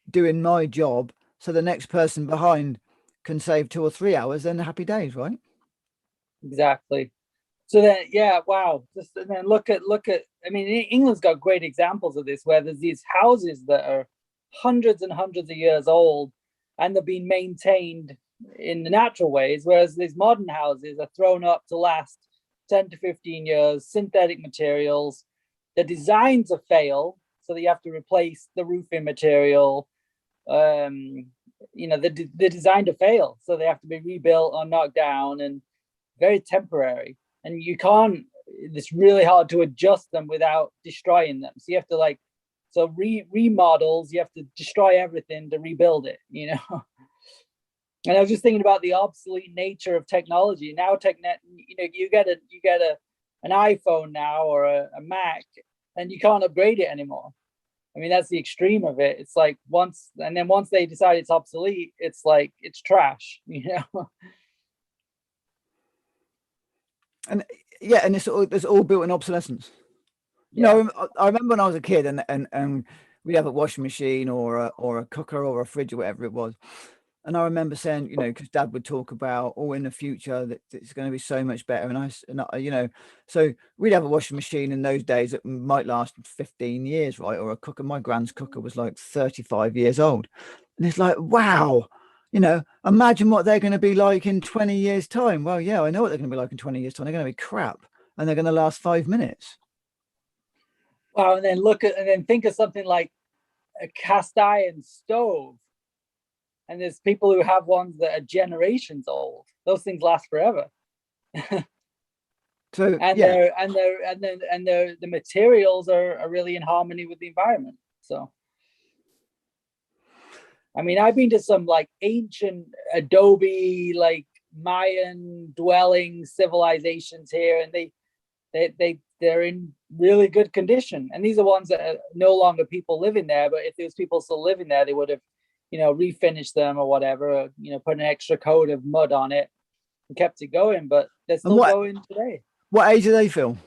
doing my job so the next person behind can save 2 or 3 hours, then happy days, right?
Exactly. So then, wow. And then look at, I mean, England's got great examples of this, where there's these houses that are hundreds and hundreds of years old, and they're being maintained in the natural ways, whereas these modern houses are thrown up to last 10 to 15 years, synthetic materials. The designs are failed, so that you have to replace the roofing material. They're designed to fail, so they have to be rebuilt or knocked down, and very temporary. And you can't, it's really hard to adjust them without destroying them. So you have to remodels, you have to destroy everything to rebuild it, And I was just thinking about the obsolete nature of technology. Now, you get an iPhone now or a Mac, and you can't upgrade it anymore. I mean, that's the extreme of it. It's like once they decide it's obsolete, it's like it's trash, you know.
And yeah, and it's all built in obsolescence.
Yeah.
You know, I remember when I was a kid, and we have a washing machine or a cooker or a fridge or whatever it was. And I remember saying, you know, because Dad would talk about, oh, in the future that it's going to be so much better. And I, you know, so we'd have a washing machine in those days that might last 15 years, right? Or a cooker. My grand's cooker was like 35 years old. And it's like, wow, you know, imagine what they're going to be like in 20 years' time. Well, yeah, I know what they're going to be like in 20 years' time. They're going to be crap, and they're going to last 5 minutes.
Wow, and then think of something like a cast iron stove. And there's people who have ones that are generations old. Those things last forever.
So
and
yeah,
the materials are really in harmony with the environment. So I mean, I've been to some like ancient adobe, like Mayan dwelling civilizations here, and they're in really good condition. And these are ones that are no longer people living there, but if there was people still living there, they would have, you know, refinished them or whatever, or, you know, put an extra coat of mud on it and kept it going. But they're still going today.
What age do they feel?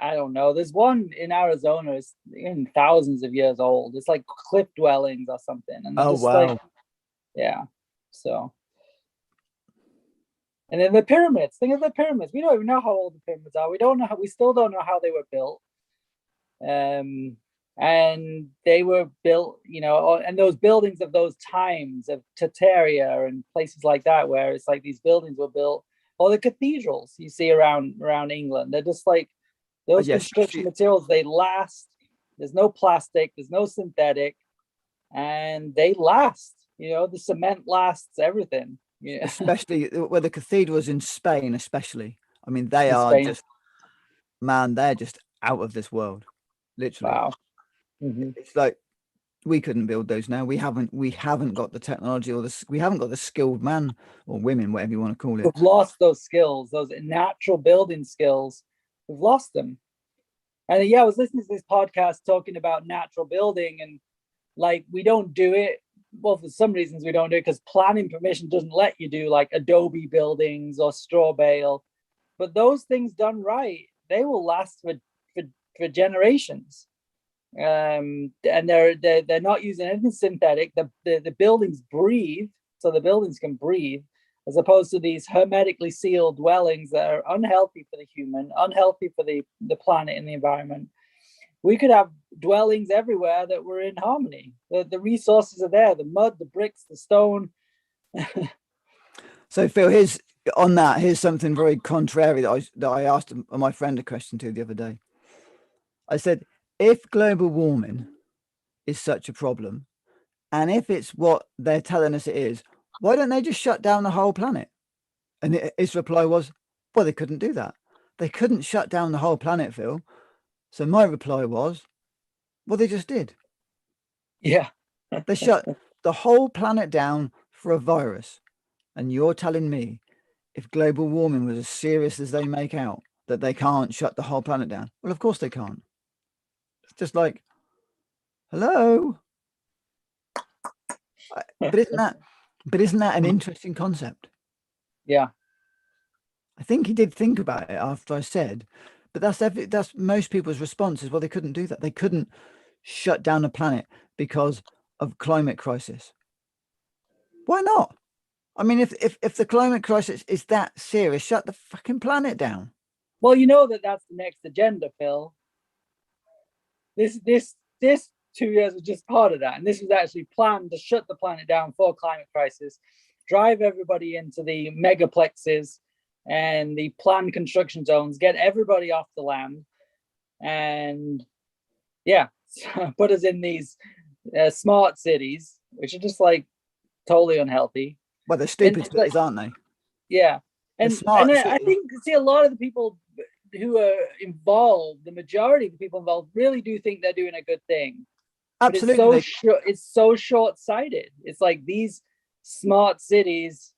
I don't know. There's one in Arizona, it's in thousands of years old. It's like cliff dwellings or something. And
oh wow.
Like, yeah. So, and then the pyramids. Think of the pyramids. We don't even know how old the pyramids are. We still don't know how they were built. And they were built, you know, and those buildings of those times of Tartaria and places like that, where it's like these buildings were built, or the cathedrals you see around England. They're just like those construction materials. They last. There's no plastic. There's no synthetic, and they last. You know, the cement lasts everything. Yeah.
Especially where the cathedrals in Spain, especially. I mean, they are just, man, they're just out of this world, literally.
Wow.
It's like we couldn't build those now. We haven't got the technology or we haven't got the skilled man or women, whatever you want to call it.
We've lost those skills, those natural building skills. We've lost them. And yeah, I was listening to this podcast talking about natural building, and like we don't do it. Well, for some reasons we don't do it because planning permission doesn't let you do like adobe buildings or straw bale. But those things done right, they will last for generations. And they're not using anything synthetic. The buildings breathe, so the buildings can breathe, as opposed to these hermetically sealed dwellings that are unhealthy for the human, unhealthy for the planet and the environment. We could have dwellings everywhere that were in harmony. The resources are there: the mud, the bricks, the stone.
So Phil, here's something very contrary that I asked my friend a question to the other day. I said, if global warming is such a problem, and if it's what they're telling us it is, why don't they just shut down the whole planet? And his reply was, well, they couldn't do that. They couldn't shut down the whole planet, Phil. So my reply was, well, they just did.
Yeah.
They shut the whole planet down for a virus. And you're telling me if global warming was as serious as they make out, that they can't shut the whole planet down? Well, of course they can't. It's just like, hello. But isn't that an interesting concept?
Yeah.
I think he did think about it after I said, but that's most people's response is, well, they couldn't do that. They couldn't shut down the planet because of climate crisis. Why not? I mean, if the climate crisis is that serious, shut the fucking planet down.
Well, you know that's the next agenda, Phil. This 2 years was just part of that, and this was actually planned to shut the planet down for climate crisis, drive everybody into the megaplexes and the planned construction zones, get everybody off the land, and yeah, put us in these smart cities, which are just like totally unhealthy.
Well, they're stupid cities, aren't they?
Yeah, and I think a lot of the people who are involved, the majority of the people involved, really do think they're doing a good thing.
Absolutely.
It's so short-sighted. It's like these smart cities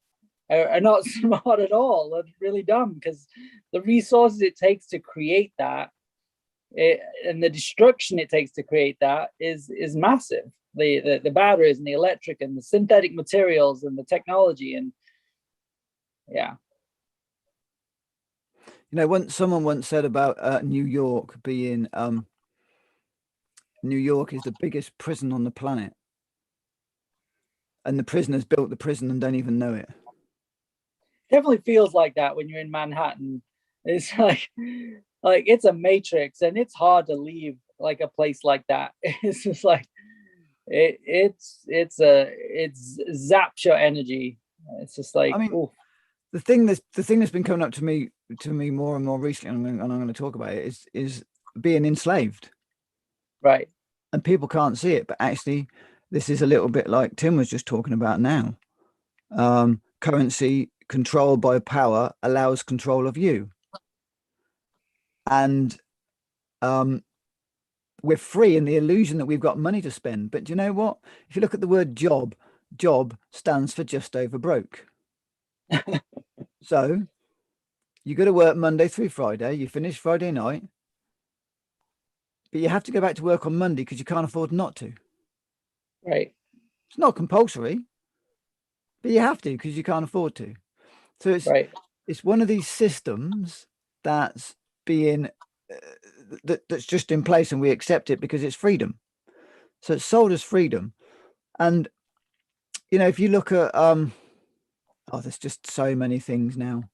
are not smart at all. They're really dumb because the resources it takes to create that and the destruction it takes to create that is massive. The batteries and the electric and the synthetic materials and the technology, and yeah.
You know, someone once said about New York being New York is the biggest prison on the planet, and the prisoners built the prison and don't even know it.
Definitely feels like that when you're in Manhattan. It's like it's a matrix, and it's hard to leave like a place like that. It's just like it zaps your energy. It's just like,
I mean,
oof.
the thing that's been coming up to me more and more recently, and I'm going to talk about it, is being enslaved.
Right.
And people can't see it, but actually, this is a little bit like Tim was just talking about now. Currency controlled by power allows control of you. And we're free in the illusion that we've got money to spend. But do you know what? If you look at the word job stands for just over broke. So you go to work Monday through Friday, you finish Friday night, but you have to go back to work on Monday because you can't afford not to.
Right.
It's not compulsory, but you have to because you can't afford to. So it's one of these systems that's being that's just in place, and we accept it because it's freedom. So it's sold as freedom. And you know, if you look at there's just so many things now.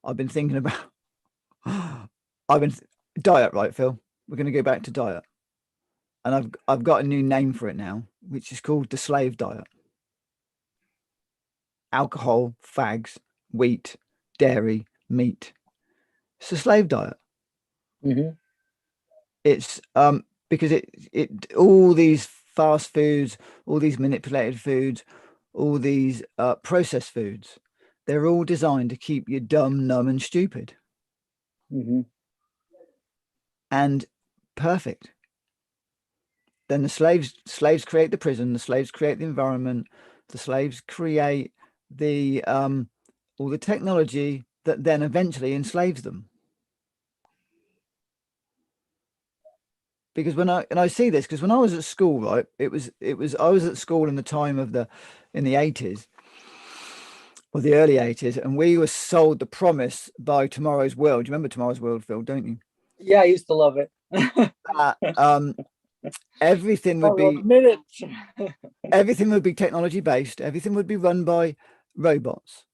I've been thinking about diet, right, Phil? We're going to go back to diet. And I've got a new name for it now, which is called the slave diet. Alcohol, fags, wheat, dairy, meat. It's a slave diet.
Mm-hmm.
It's because it all these fast foods, all these manipulated foods, all these processed foods, they're all designed to keep you dumb, numb, and stupid.
Mm-hmm.
And perfect. Then the slaves create the prison, the slaves create the environment, the slaves create the all the technology that then eventually enslaves them. Because when I see this, because when I was at school, right, I was at school in the time of in the 80s or the early 80s, and we were sold the promise by Tomorrow's World. Do you remember Tomorrow's World, Phil, don't you?
Yeah, I used to love it.
Everything would be everything would be technology based, everything would be run by robots,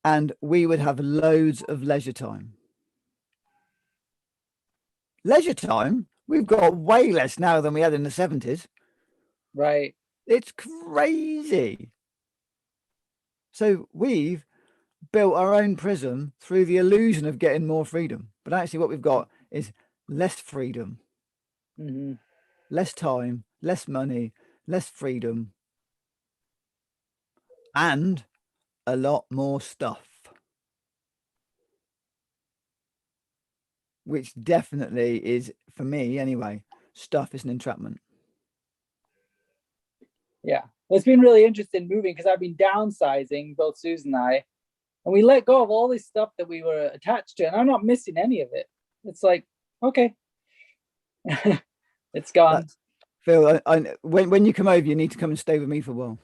and we would have loads of leisure time. Leisure time, we've got way less now than we had in the 70s.
Right.
It's crazy. So we've built our own prison through the illusion of getting more freedom. But actually what we've got is less freedom,
mm-hmm.
less time, less money, less freedom, and a lot more stuff. Which definitely is, for me anyway, stuff is an entrapment.
Yeah. Well, it's been really interesting moving because I've been downsizing, both Susan and I, and we let go of all this stuff that we were attached to, and I'm not missing any of it. It's like, okay. It's gone.
Phil, when you come over, you need to come and stay with me for a while.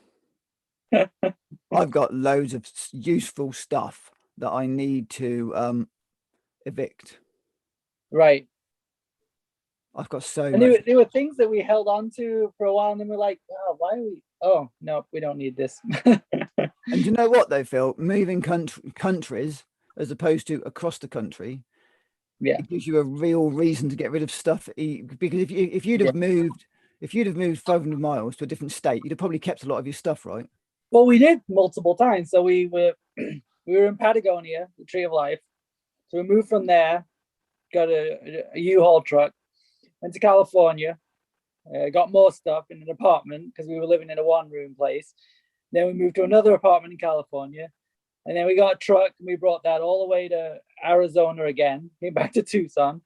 I've got loads of useful stuff that I need to evict.
Right.
I've got so
and
much.
There were things that we held on to for a while, and then we're like, oh, why are we? Oh no, we don't need this.
And you know what though, Phil? Moving countries as opposed to across the country,
yeah,
it gives you a real reason to get rid of stuff. Because if you'd have moved 500 miles to a different state, you'd have probably kept a lot of your stuff, right?
Well, we did multiple times. So we were we were in Patagonia, the Tree of Life. So we moved from there, got a U-Haul truck, went to California, got more stuff in an apartment because we were living in a one-room place. Then we moved to another apartment in California, and then we got a truck and we brought that all the way to Arizona again, came back to Tucson.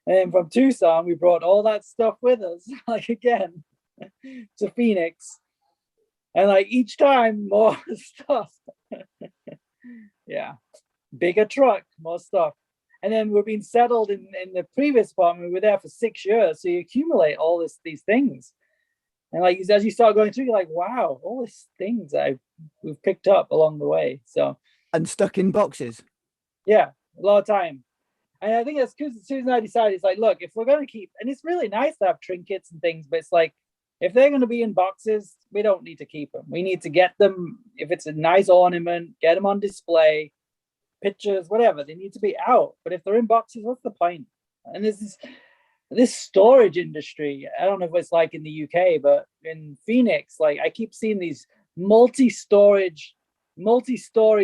And then from Tucson, we brought all that stuff with us, like again, to Phoenix. And like each time, more stuff. Yeah. Bigger truck, more stuff. And then we're being settled in the previous apartment. We were there for 6 years. So you accumulate all these things. And like as you start going through, you're like, wow, all these things we've picked up along the way. So
and stuck in boxes.
Yeah, a lot of time. And I think that's because Susan and I decided it's like, look, if we're gonna keep, and it's really nice to have trinkets and things, but it's like if they're gonna be in boxes, we don't need to keep them. We need to get them if it's a nice ornament, get them on display, pictures, whatever. They need to be out. But if they're in boxes, what's the point? And this storage industry, I don't know if it's like in the UK, but in Phoenix, like I keep seeing these multi-story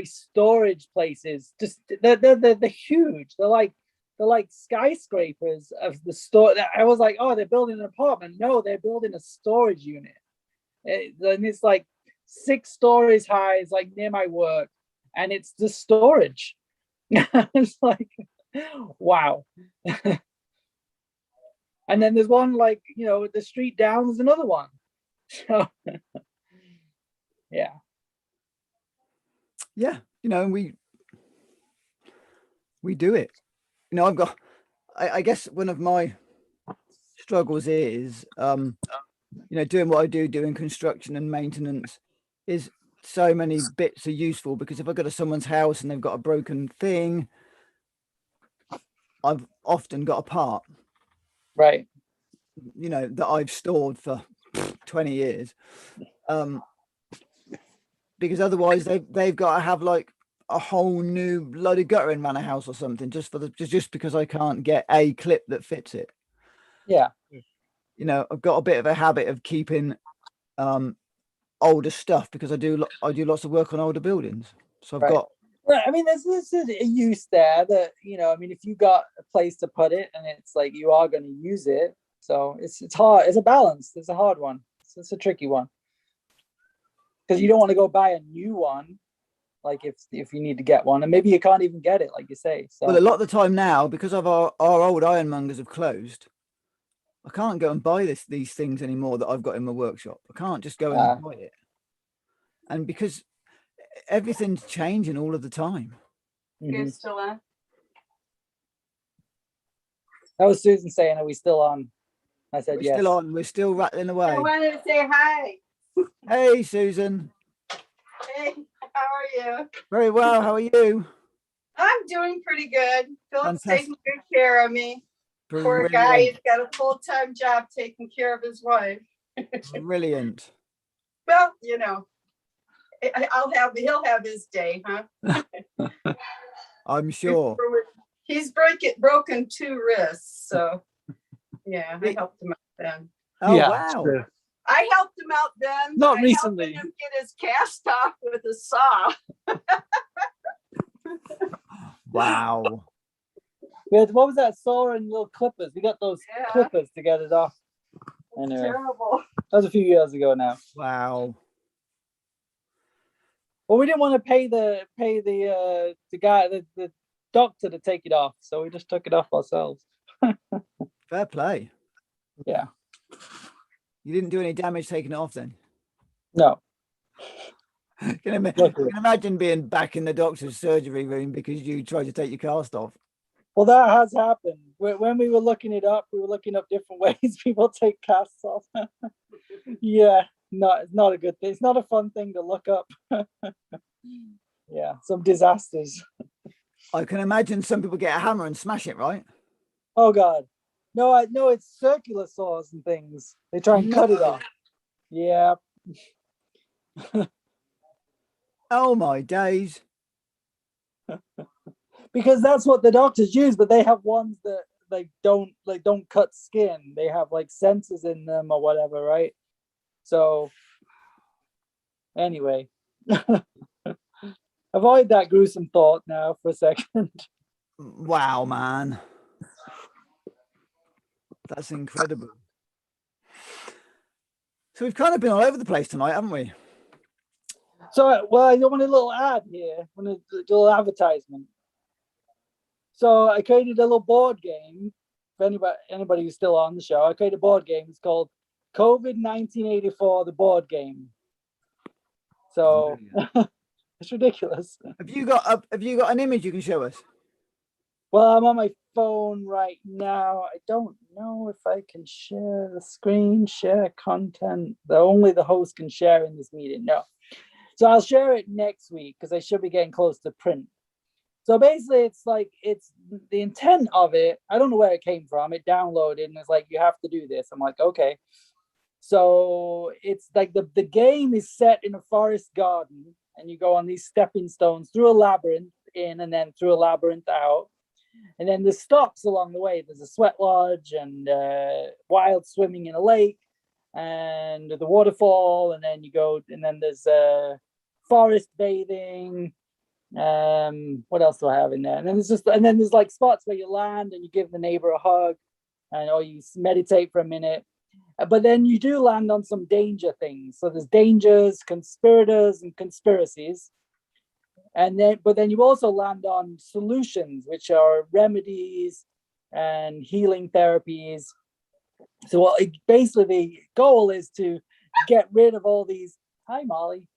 storage places. Just they're huge. They're like skyscrapers of the store. I was like, oh, they're building an apartment. No, they're building a storage unit. And it's like 6 stories high. It's like near my work, and it's the storage. It's like, wow. And then there's one like, the street down, there's another one. So yeah.
Yeah, we do it. I guess one of my struggles is doing what I do, doing construction and maintenance, is so many bits are useful, because if I go to someone's house and they've got a broken thing, I've often got a part,
right,
that I've stored for 20 years, because otherwise they've got to have like a whole new load of guttering around a house or something, just because I can't get a clip that fits it.
Yeah.
I've got a bit of a habit of keeping older stuff, because I do lots of work on older buildings. So I've got.
Well, I mean, there's a use there that, I mean, if you got a place to put it and it's like you are going to use it. So it's hard. It's a balance. It's a hard one. It's a tricky one. Because you don't want to go buy a new one, like if you need to get one, and maybe you can't even get it, like you say. So.
Well, a lot of the time now, because of our old ironmongers have closed, I can't go and buy these things anymore that I've got in my workshop. I can't just go and buy it. And because everything's changing all of the time.
You're still on?
That was Susan saying, are we still on? I said, yes.
Still on. We're still rattling away.
I wanted to say hi.
Hey, Susan.
Hey, how are you?
Very well. How are you?
I'm doing pretty good. Philip's
Fantastic.
taking good care of me. Poor guy, he's got a full-time job taking care of his wife.
Brilliant.
Well, he'll have his day, huh?
I'm sure.
He's broken 2 wrists, so yeah, I helped him out then.
Oh, yeah, wow. True.
I helped him out then.
Not recently.
Helped him get his cast off with a saw.
Wow.
What was that saw and little clippers? We got those clippers to get it off. Anyway,
terrible.
That was a few years ago now.
Wow.
Well, we didn't want to pay the guy, the doctor, to take it off, so we just took it off ourselves.
Fair play.
Yeah.
You didn't do any damage taking it off then?
No.
Can imagine being back in the doctor's surgery room because you tried to take your cast off.
Well, that has happened. When we were looking it up, we were looking up different ways people take casts off. Yeah, it's not a good thing. It's not a fun thing to look up. Yeah, some disasters.
I can imagine some people get a hammer and smash it, right?
Oh God. No, it's circular saws and things. They try and cut it off. Yeah.
Oh my days.
Because that's what the doctors use, but they have ones that don't cut skin. They have like sensors in them or whatever, right? So anyway. Avoid that gruesome thought now for a second.
Wow, man. That's incredible. So we've kind of been all over the place tonight, haven't we?
So, well, I want a little ad here, a little advertisement. So I created a little board game. If anybody who's still on the show, I created a board game. It's called COVID 1984, the board game. So it's ridiculous.
Have you got an image you can show us?
Well, I'm on my phone right now. I don't know if I can share the screen, share content. Only the host can share in this meeting. No. So I'll share it next week because I should be getting close to print. So basically, it's the intent of it. I don't know where it came from. It downloaded and it's like, you have to do this. I'm like, okay. So it's like the game is set in a forest garden, and you go on these stepping stones through a labyrinth in and then through a labyrinth out. And then there's stops along the way. There's a sweat lodge and wild swimming in a lake and the waterfall. And then you go, and then there's forest bathing. What else do I have in there? And then there's like spots where you land and you give the neighbor a hug, or you meditate for a minute. But then you do land on some danger things. So there's dangers, conspirators, and conspiracies. But then you also land on solutions, which are remedies and healing therapies. So basically the goal is to get rid of all these, hi Molly,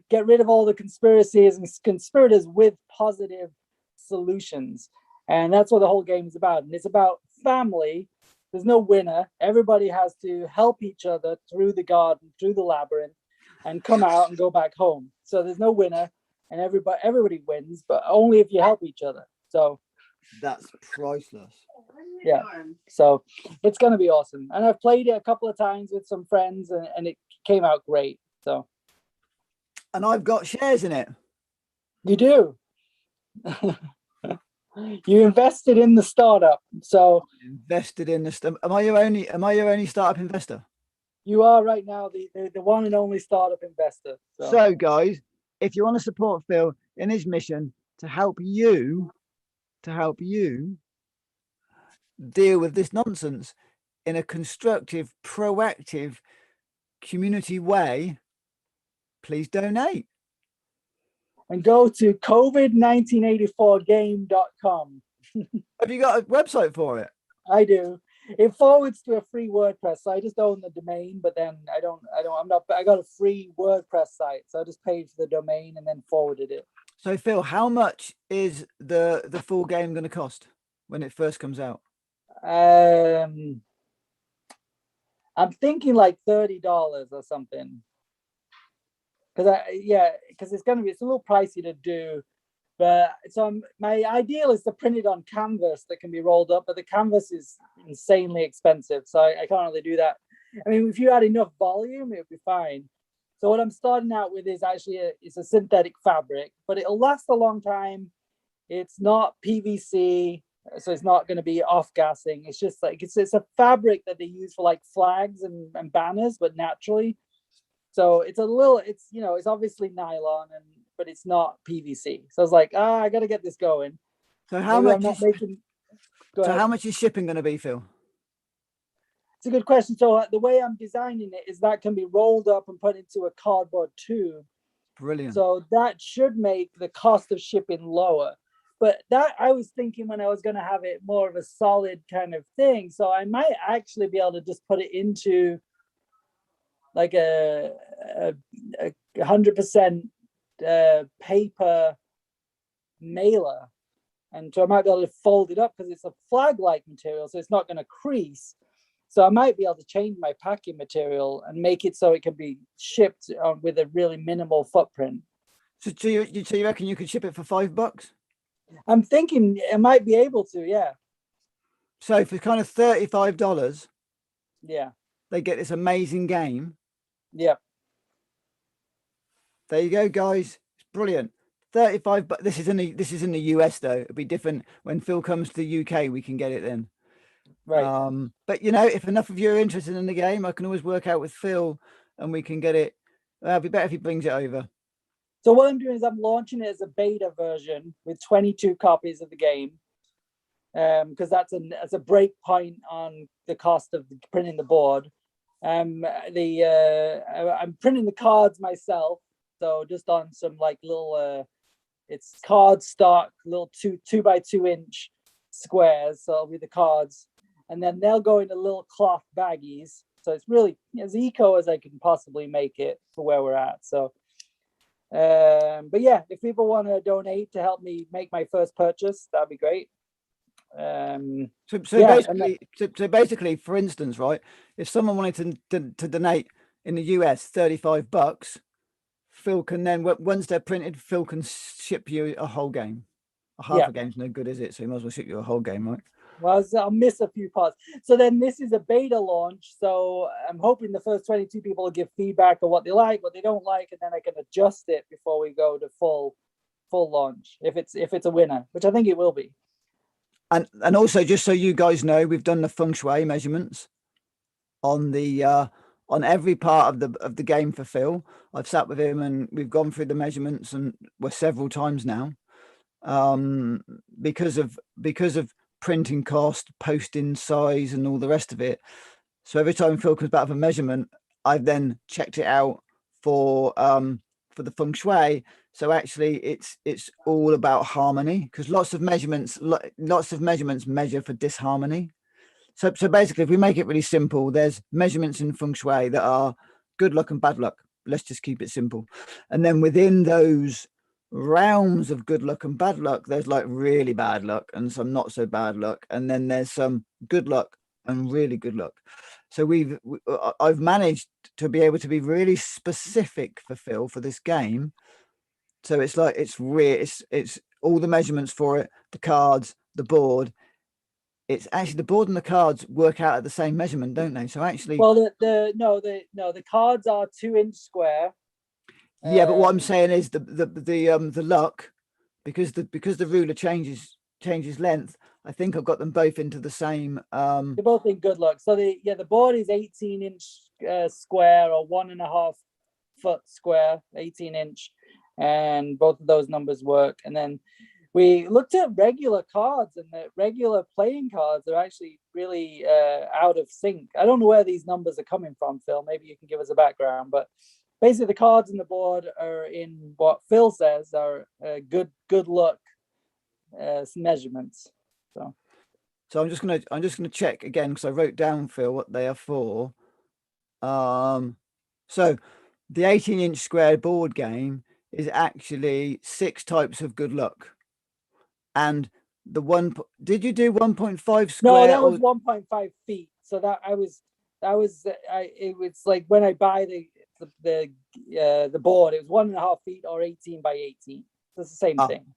get rid of all the conspiracies and conspirators with positive solutions. And that's what the whole game is about. And it's about family. There's no winner. Everybody has to help each other through the garden, through the labyrinth, and come out and go back home. So there's no winner, and everybody wins, but only if you help each other. So
that's priceless.
Yeah. So it's going to be awesome. And I've played it a couple of times with some friends, and it came out great. So.
And I've got shares in it.
You do. You invested in the startup. So
invested in the am I your only startup investor?
You are right now the one and only startup investor.
So guys, if you want to support Phil in his mission to help you deal with this nonsense in a constructive, proactive, community way, please donate.
And go to covid1984game.com.
Have you got a website for it?
I do. It forwards to a free WordPress. So I just own the domain, but then I got a free WordPress site. So I just paid for the domain and then forwarded it.
So Phil, how much is the full game going to cost when it first comes out?
I'm thinking like $30 or something. Because it's a little pricey to do, but so my ideal is to print it on canvas that can be rolled up, but the canvas is insanely expensive, so I can't really do that. I mean, if you had enough volume, it would be fine. So what I'm starting out with is actually it's a synthetic fabric, but it'll last a long time. It's not PVC, so it's not going to be off-gassing. It's just like it's a fabric that they use for like flags and banners, but naturally. So it's it's obviously nylon, but it's not PVC. So I was like, I got to get this going.
So how much is shipping going to be, Phil?
It's a good question. So the way I'm designing it is that can be rolled up and put into a cardboard tube.
Brilliant.
So that should make the cost of shipping lower. But that I was thinking when I was going to have it more of a solid kind of thing. So I might actually be able to just put it into like a 100% paper mailer, and so I might be able to fold it up because it's a flag-like material, so it's not going to crease. So I might be able to change my packing material and make it so it can be shipped with a really minimal footprint.
So you reckon you could ship it for $5?
I'm thinking I might be able to, yeah.
So for kind of $35,
yeah,
they get this amazing game.
Yeah.
There you go, guys. It's brilliant. 35, but this is in the US though. It'll be different when Phil comes to the UK. We can get it then.
Right.
But if enough of you are interested in the game, I can always work out with Phil, and we can get it. It'd be better if he brings it over.
So what I'm doing is I'm launching it as a beta version with 22 copies of the game, because that's a break point on the cost of printing the board. I'm printing the cards myself, so just on some like little it's card stock, little 2 by 2 inch squares, so it'll be the cards, and then they'll go into little cloth baggies, so it's really as eco as I can possibly make it for where we're at. So but yeah, if people want to donate to help me make my first purchase, that'd be great.
So
Yeah,
basically, for instance, right, if someone wanted to donate in the US $35, Phil can then, once they're printed, Phil can ship you a whole game. Half a game's no good, is it? So he might as well ship you a whole game, right?
Well, I'll miss a few parts. So then this is a beta launch. So I'm hoping the first 22 people will give feedback on what they like, what they don't like, and then I can adjust it before we go to full launch. If it's a winner, which I think it will be.
And also, just so you guys know, we've done the feng shui measurements on the on every part of the game for Phil. I've sat with him and we've gone through the measurements, and we're several times now. Because of printing cost, posting size, and all the rest of it. So every time Phil comes back with a measurement, I've then checked it out for the feng shui. So actually, it's all about harmony, because lots of measurements measure for disharmony. So basically, if we make it really simple, there's measurements in feng shui that are good luck and bad luck. Let's just keep it simple. And then within those realms of good luck and bad luck, there's like really bad luck and some not so bad luck, and then there's some good luck and really good luck. So I've managed to be able to be really specific for Phil for this game. So it's like it's all the measurements for it, the cards, the board. It's actually the board and the cards work out at the same measurement, don't they? So actually,
well, the cards are 2-inch square.
Yeah, but what I'm saying is the luck, because the ruler changes length. I think I've got them both into the same.
They're both in good luck. So the board is 18-inch square, or 1.5 foot square, 18-inch, and both of those numbers work. And then we looked at regular cards, and the regular playing cards are actually really out of sync. I don't know where these numbers are coming from, Phil. Maybe you can give us a background, but basically the cards in the board are in what Phil says are good luck measurements.
So I'm just gonna check again, because I wrote down, Phil, what they are for. So the 18-inch square board game is actually 6 types of good luck. And the one, did you do 1.5 square?
No, that was 1.5 feet. So it was like when I buy the board, it was 1.5 feet or 18 by 18. It's the same thing.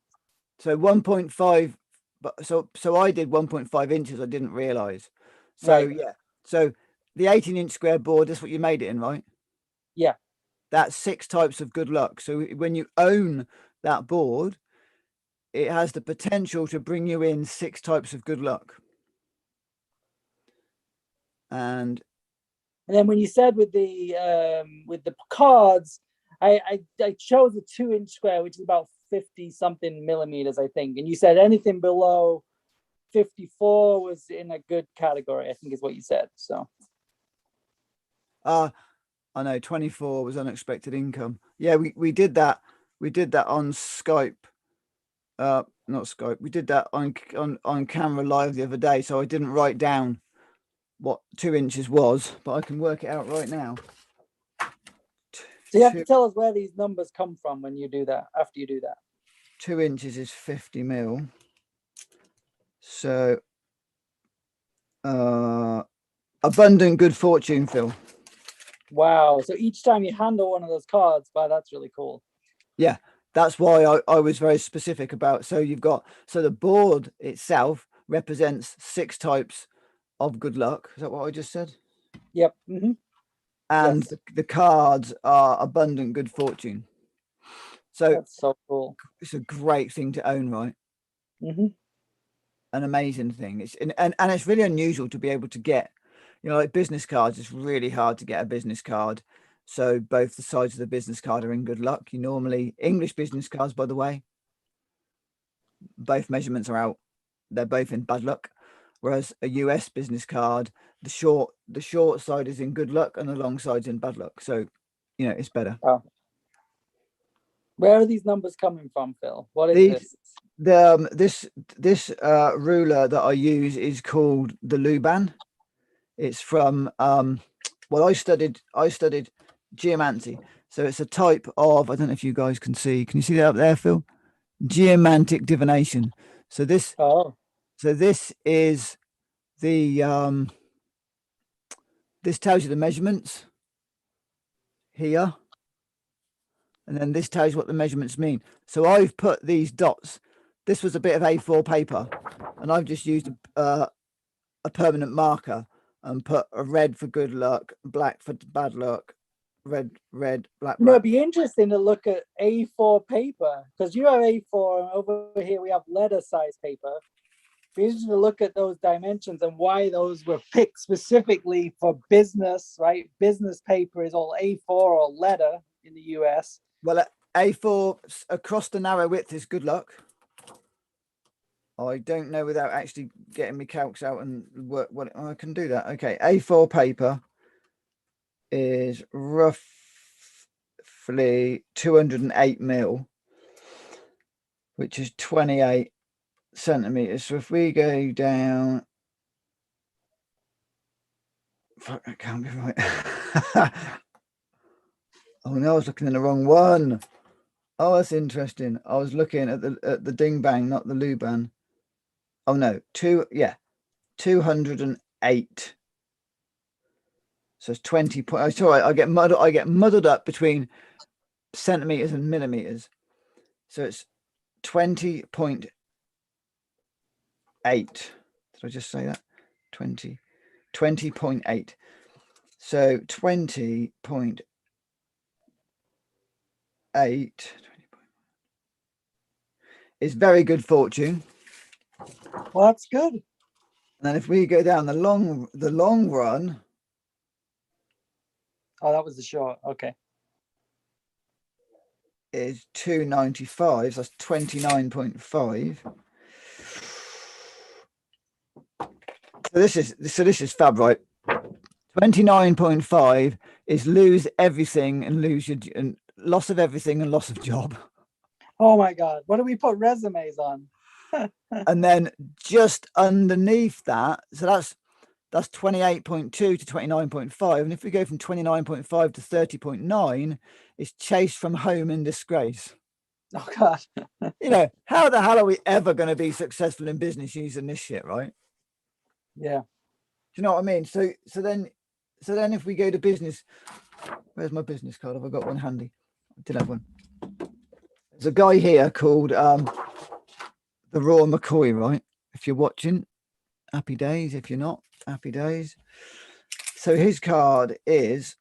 So 1.5, but so I did 1.5 inches. I didn't realize. So right. Yeah. So the 18-inch square board, that's what you made it in, right?
Yeah.
That's 6 types of good luck. So when you own that board, it has the potential to bring you in 6 types of good luck. And
then when you said with the cards, I chose a 2-inch square, which is about 50 something millimeters, I think. And you said anything below 54 was in a good category, I think is what you said. So
I know 24 was unexpected income. Yeah, we did that. We did that on Skype. Not Skype. We did that on camera live the other day. So I didn't write down what 2 inches was, but I can work it out right now.
So you have to tell us where these numbers come from when you do that, after you do that.
2 inches is 50 mil. So abundant good fortune, Phil.
Wow. So each time you handle one of those cards, wow, that's really cool.
Yeah, that's why I was very specific about. So you've got, so the board itself represents 6 types of good luck. Is that what I just said?
Yep. Mm-hmm.
And yes, the cards are abundant good fortune. So
that's so cool.
It's a great thing to own, right?
Mm-hmm.
An amazing thing. It's and it's really unusual to be able to get, like business cards. It's really hard to get a business card. So both the sides of the business card are in good luck. You normally, English business cards, by the way, both measurements are out. They're both in bad luck. Whereas a US business card, the short side is in good luck and the long side's in bad luck. So, it's better.
Oh. Where are these numbers coming from, Phil? What is
this? This ruler that I use is called the Luban. It's from I studied geomancy. So it's a type of, I don't know if you guys can see. Can you see that up there, Phil? Geomantic divination. So this So this is the this tells you the measurements here, and then this tells you what the measurements mean. So I've put these dots. This was a bit of A4 paper, and I've just used a permanent marker and put a red for good luck, black for bad luck, red, black, black.
It'd be interesting to look at A4 paper, because you have A4 and over here we have letter size paper. Be interesting to look at those dimensions and why those were picked specifically for business, right? Business paper is all A4 or letter in the US.
Well, A4 across the narrow width is good luck. I don't know without actually getting my calcs out and work what I can do that. Okay, A4 paper is roughly 208 mil, which is 28 centimeters. So if we go down, fuck, that can't be right. Oh no, I was looking in the wrong one. Oh, that's interesting. I was looking at the ding bang, not the Luban. Oh no, 208. So it's 20 point. Sorry, I get muddled up between centimeters and millimeters. So it's 20.8. Did I just say that? 20.8. So 20.8 is very good fortune.
Well, that's good.
And then if we go down the long run.
Oh, that was the short. Okay.
Is 295. So that's 29.5. So this is fab, right? 29.5 is lose everything and lose your and loss of everything and loss of job.
Oh my God. What do we put resumes on?
And then just underneath that, so that's 28.2 to 29.5. And if we go from 29.5 to 30.9, it's chased from home in disgrace.
Oh God.
You know, how the hell are we ever going to be successful in business using this shit, right?
Yeah.
Do you know what I mean? So then if we go to business, where's my business card? Have I got one handy? I did have one. There's a guy here called the Raw McCoy, right? If you're watching, happy days. If you're not, happy days. So his card is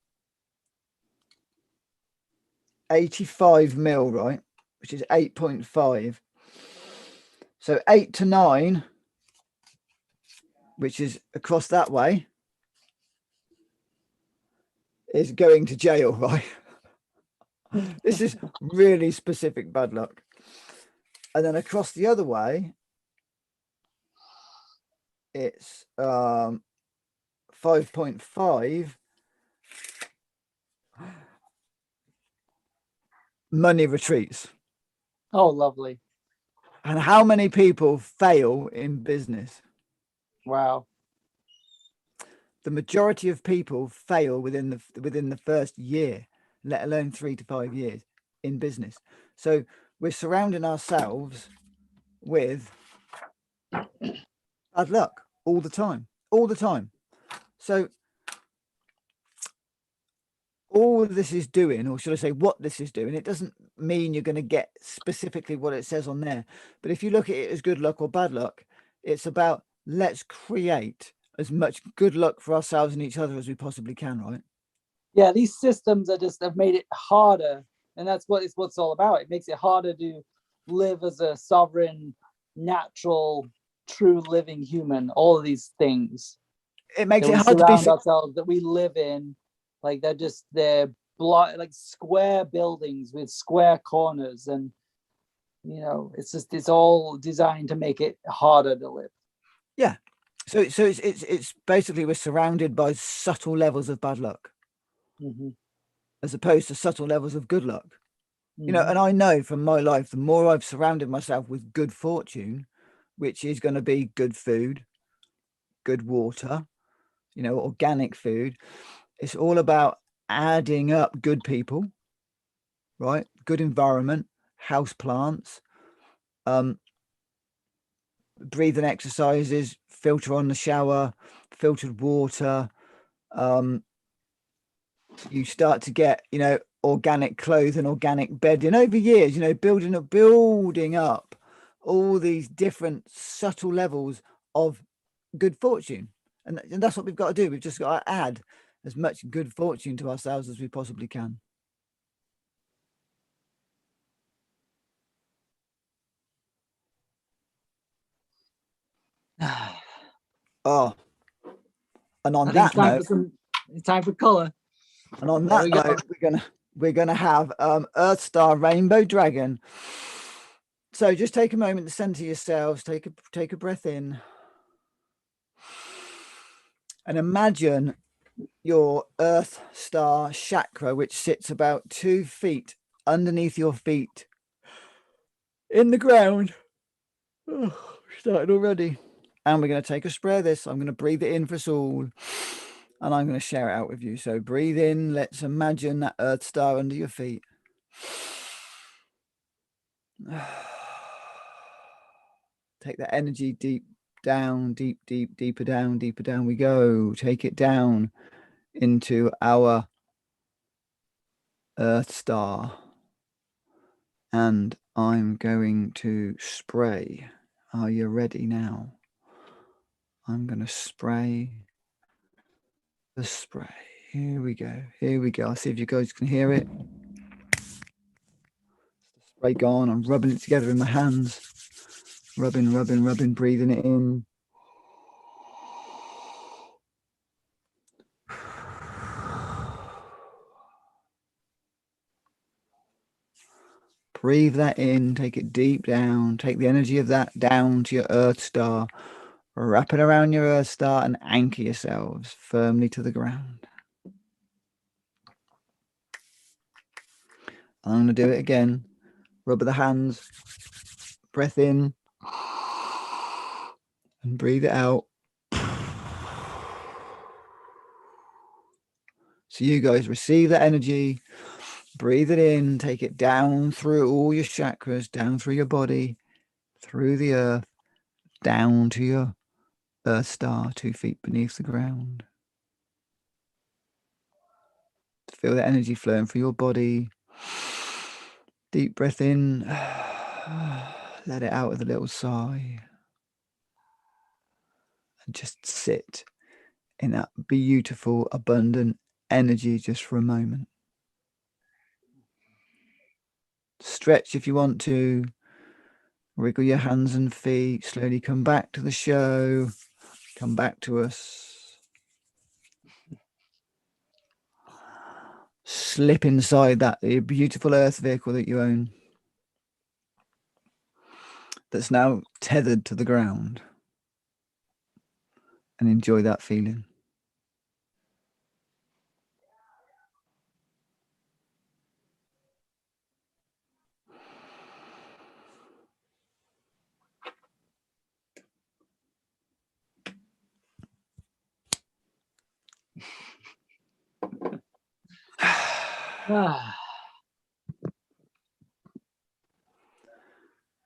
85 mil, right? Which is 8.5. So 8 to 9, which is across that way, is going to jail, right? This is really specific bad luck. And then across the other way, it's 5.5. Money retreats.
Oh, lovely.
And how many people fail in business?
Wow.
The majority of people fail within the first year, let alone 3 to 5 years in business. So we're surrounding ourselves with bad luck all the time. So all this is doing, or should I say what this is doing, it doesn't mean you're going to get specifically what it says on there. But if you look at it as good luck or bad luck, it's about let's create as much good luck for ourselves and each other as we possibly can, right?
Yeah, these systems have made it harder, and that's what it's all about. It makes it harder to live as a sovereign, natural, true living human. All of these things.
It makes
it
hard to be
surround ourselves that we live in, like they're like square buildings with square corners, and you know, it's all designed to make it harder to live.
Yeah. So it's basically we're surrounded by subtle levels of bad luck, as opposed to subtle levels of good luck. You know, and I know from my life, the more I've surrounded myself with good fortune, which is going to be good food, good water, you know, organic food. It's all about adding up good people, right? Good environment, house plants, breathing exercises, filter on the shower, filtered water. You start to get, organic clothing, organic bedding over years, building up all these different subtle levels of good fortune. And that's what we've got to do. We've just got to add as much good fortune to ourselves as we possibly can. Oh, and on that note,
it's time for colour.
And on that note, we're gonna have Earth Star Rainbow Dragon. So just take a moment to center yourselves. Take a breath in, and imagine your Earth Star chakra, which sits about 2 feet underneath your feet in the ground. Oh, started already. And we're going to take a spray of this. I'm going to breathe it in for us all. And I'm going to share it out with you. So breathe in. Let's imagine that Earth Star under your feet. Take that energy deep down, deeper down we go. Take it down into our Earth Star. And I'm going to spray. Are you ready now? I'm going to spray the spray. Here we go. I'll see if you guys can hear it. The spray gone. I'm rubbing it together in my hands. Rubbing, breathing it in. Breathe that in, take it deep down, take the energy of that down to your Earth Star, wrap it around your Earth Star and anchor yourselves firmly to the ground. I'm going to do it again. Rub the hands, breath in, and breathe it out. So you guys receive that energy. Breathe it in, take it down through all your chakras, down through your body, through the earth, down to your Earth Star, 2 feet beneath the ground. Feel the energy flowing through your body. Deep breath in, let it out with a little sigh. And just sit in that beautiful, abundant energy just for a moment. Stretch if you want to. Wriggle your hands and feet. Slowly come back to the show. Come back to us. Slip inside that beautiful Earth vehicle that you own. That's now tethered to the ground. And enjoy that feeling.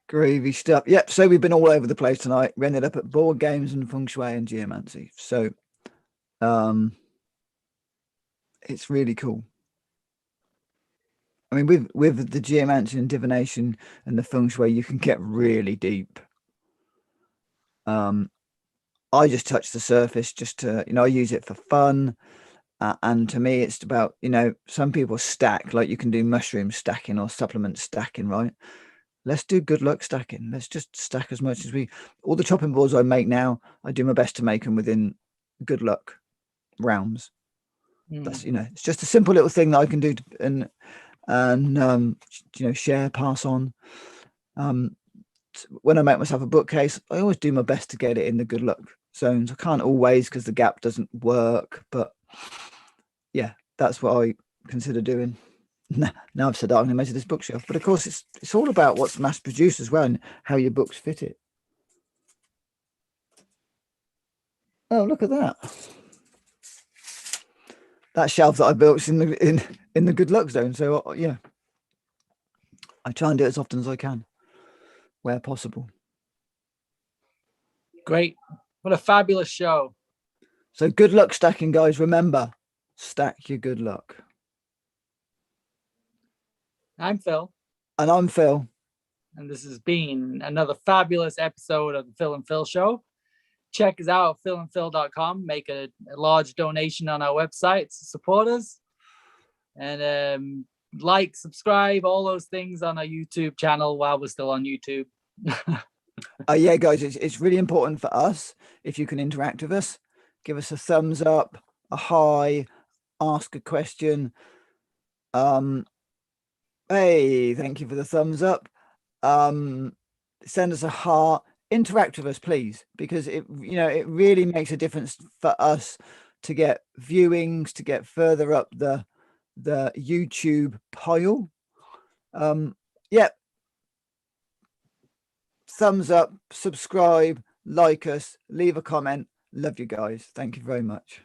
Groovy stuff. Yep. So we've been all over the place tonight. We ended up at board games and feng shui and geomancy. So, it's really cool. I mean, with the geomancy and divination and the feng shui, you can get really deep. I just touch the surface just to, I use it for fun. And to me, it's about, some people stack, like you can do mushroom stacking or supplement stacking, right? Let's do good luck stacking. Let's just stack as much as all the chopping boards I make now, I do my best to make them within good luck realms. That's, it's just a simple little thing that I can do and share, pass on. When I make myself a bookcase, I always do my best to get it in the good luck zones. I can't always because the gap doesn't work, but yeah, that's what I consider doing. Now I've said that I'm going to measure this bookshelf, but of course it's all about what's mass produced as well and how your books fit it. Oh, look at that! That shelf that I built is in the good luck zone. So yeah, I try and do it as often as I can, where possible.
Great. What a fabulous show.
So good luck stacking, guys. Remember, stack your good luck.
I'm Phil.
And I'm Phil.
And this has been another fabulous episode of the Phil and Phil Show. Check us out at philandphil.com. Make a large donation on our website to support us. And like, subscribe, all those things on our YouTube channel while we're still on YouTube.
Yeah, guys, it's really important for us if you can interact with us. Give us a thumbs up, a hi, ask a question. Hey, thank you for the thumbs up. Send us a heart. Interact with us, please, because it really makes a difference for us to get viewings, to get further up the YouTube pile. Yeah. Thumbs up, subscribe, like us, leave a comment. Love you guys. Thank you very much.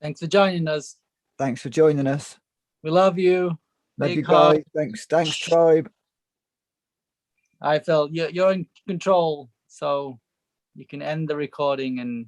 Thanks for joining us.
Thanks for joining us.
We love you.
Love you guys. Thanks, tribe.
I felt you're in control, so you can end the recording and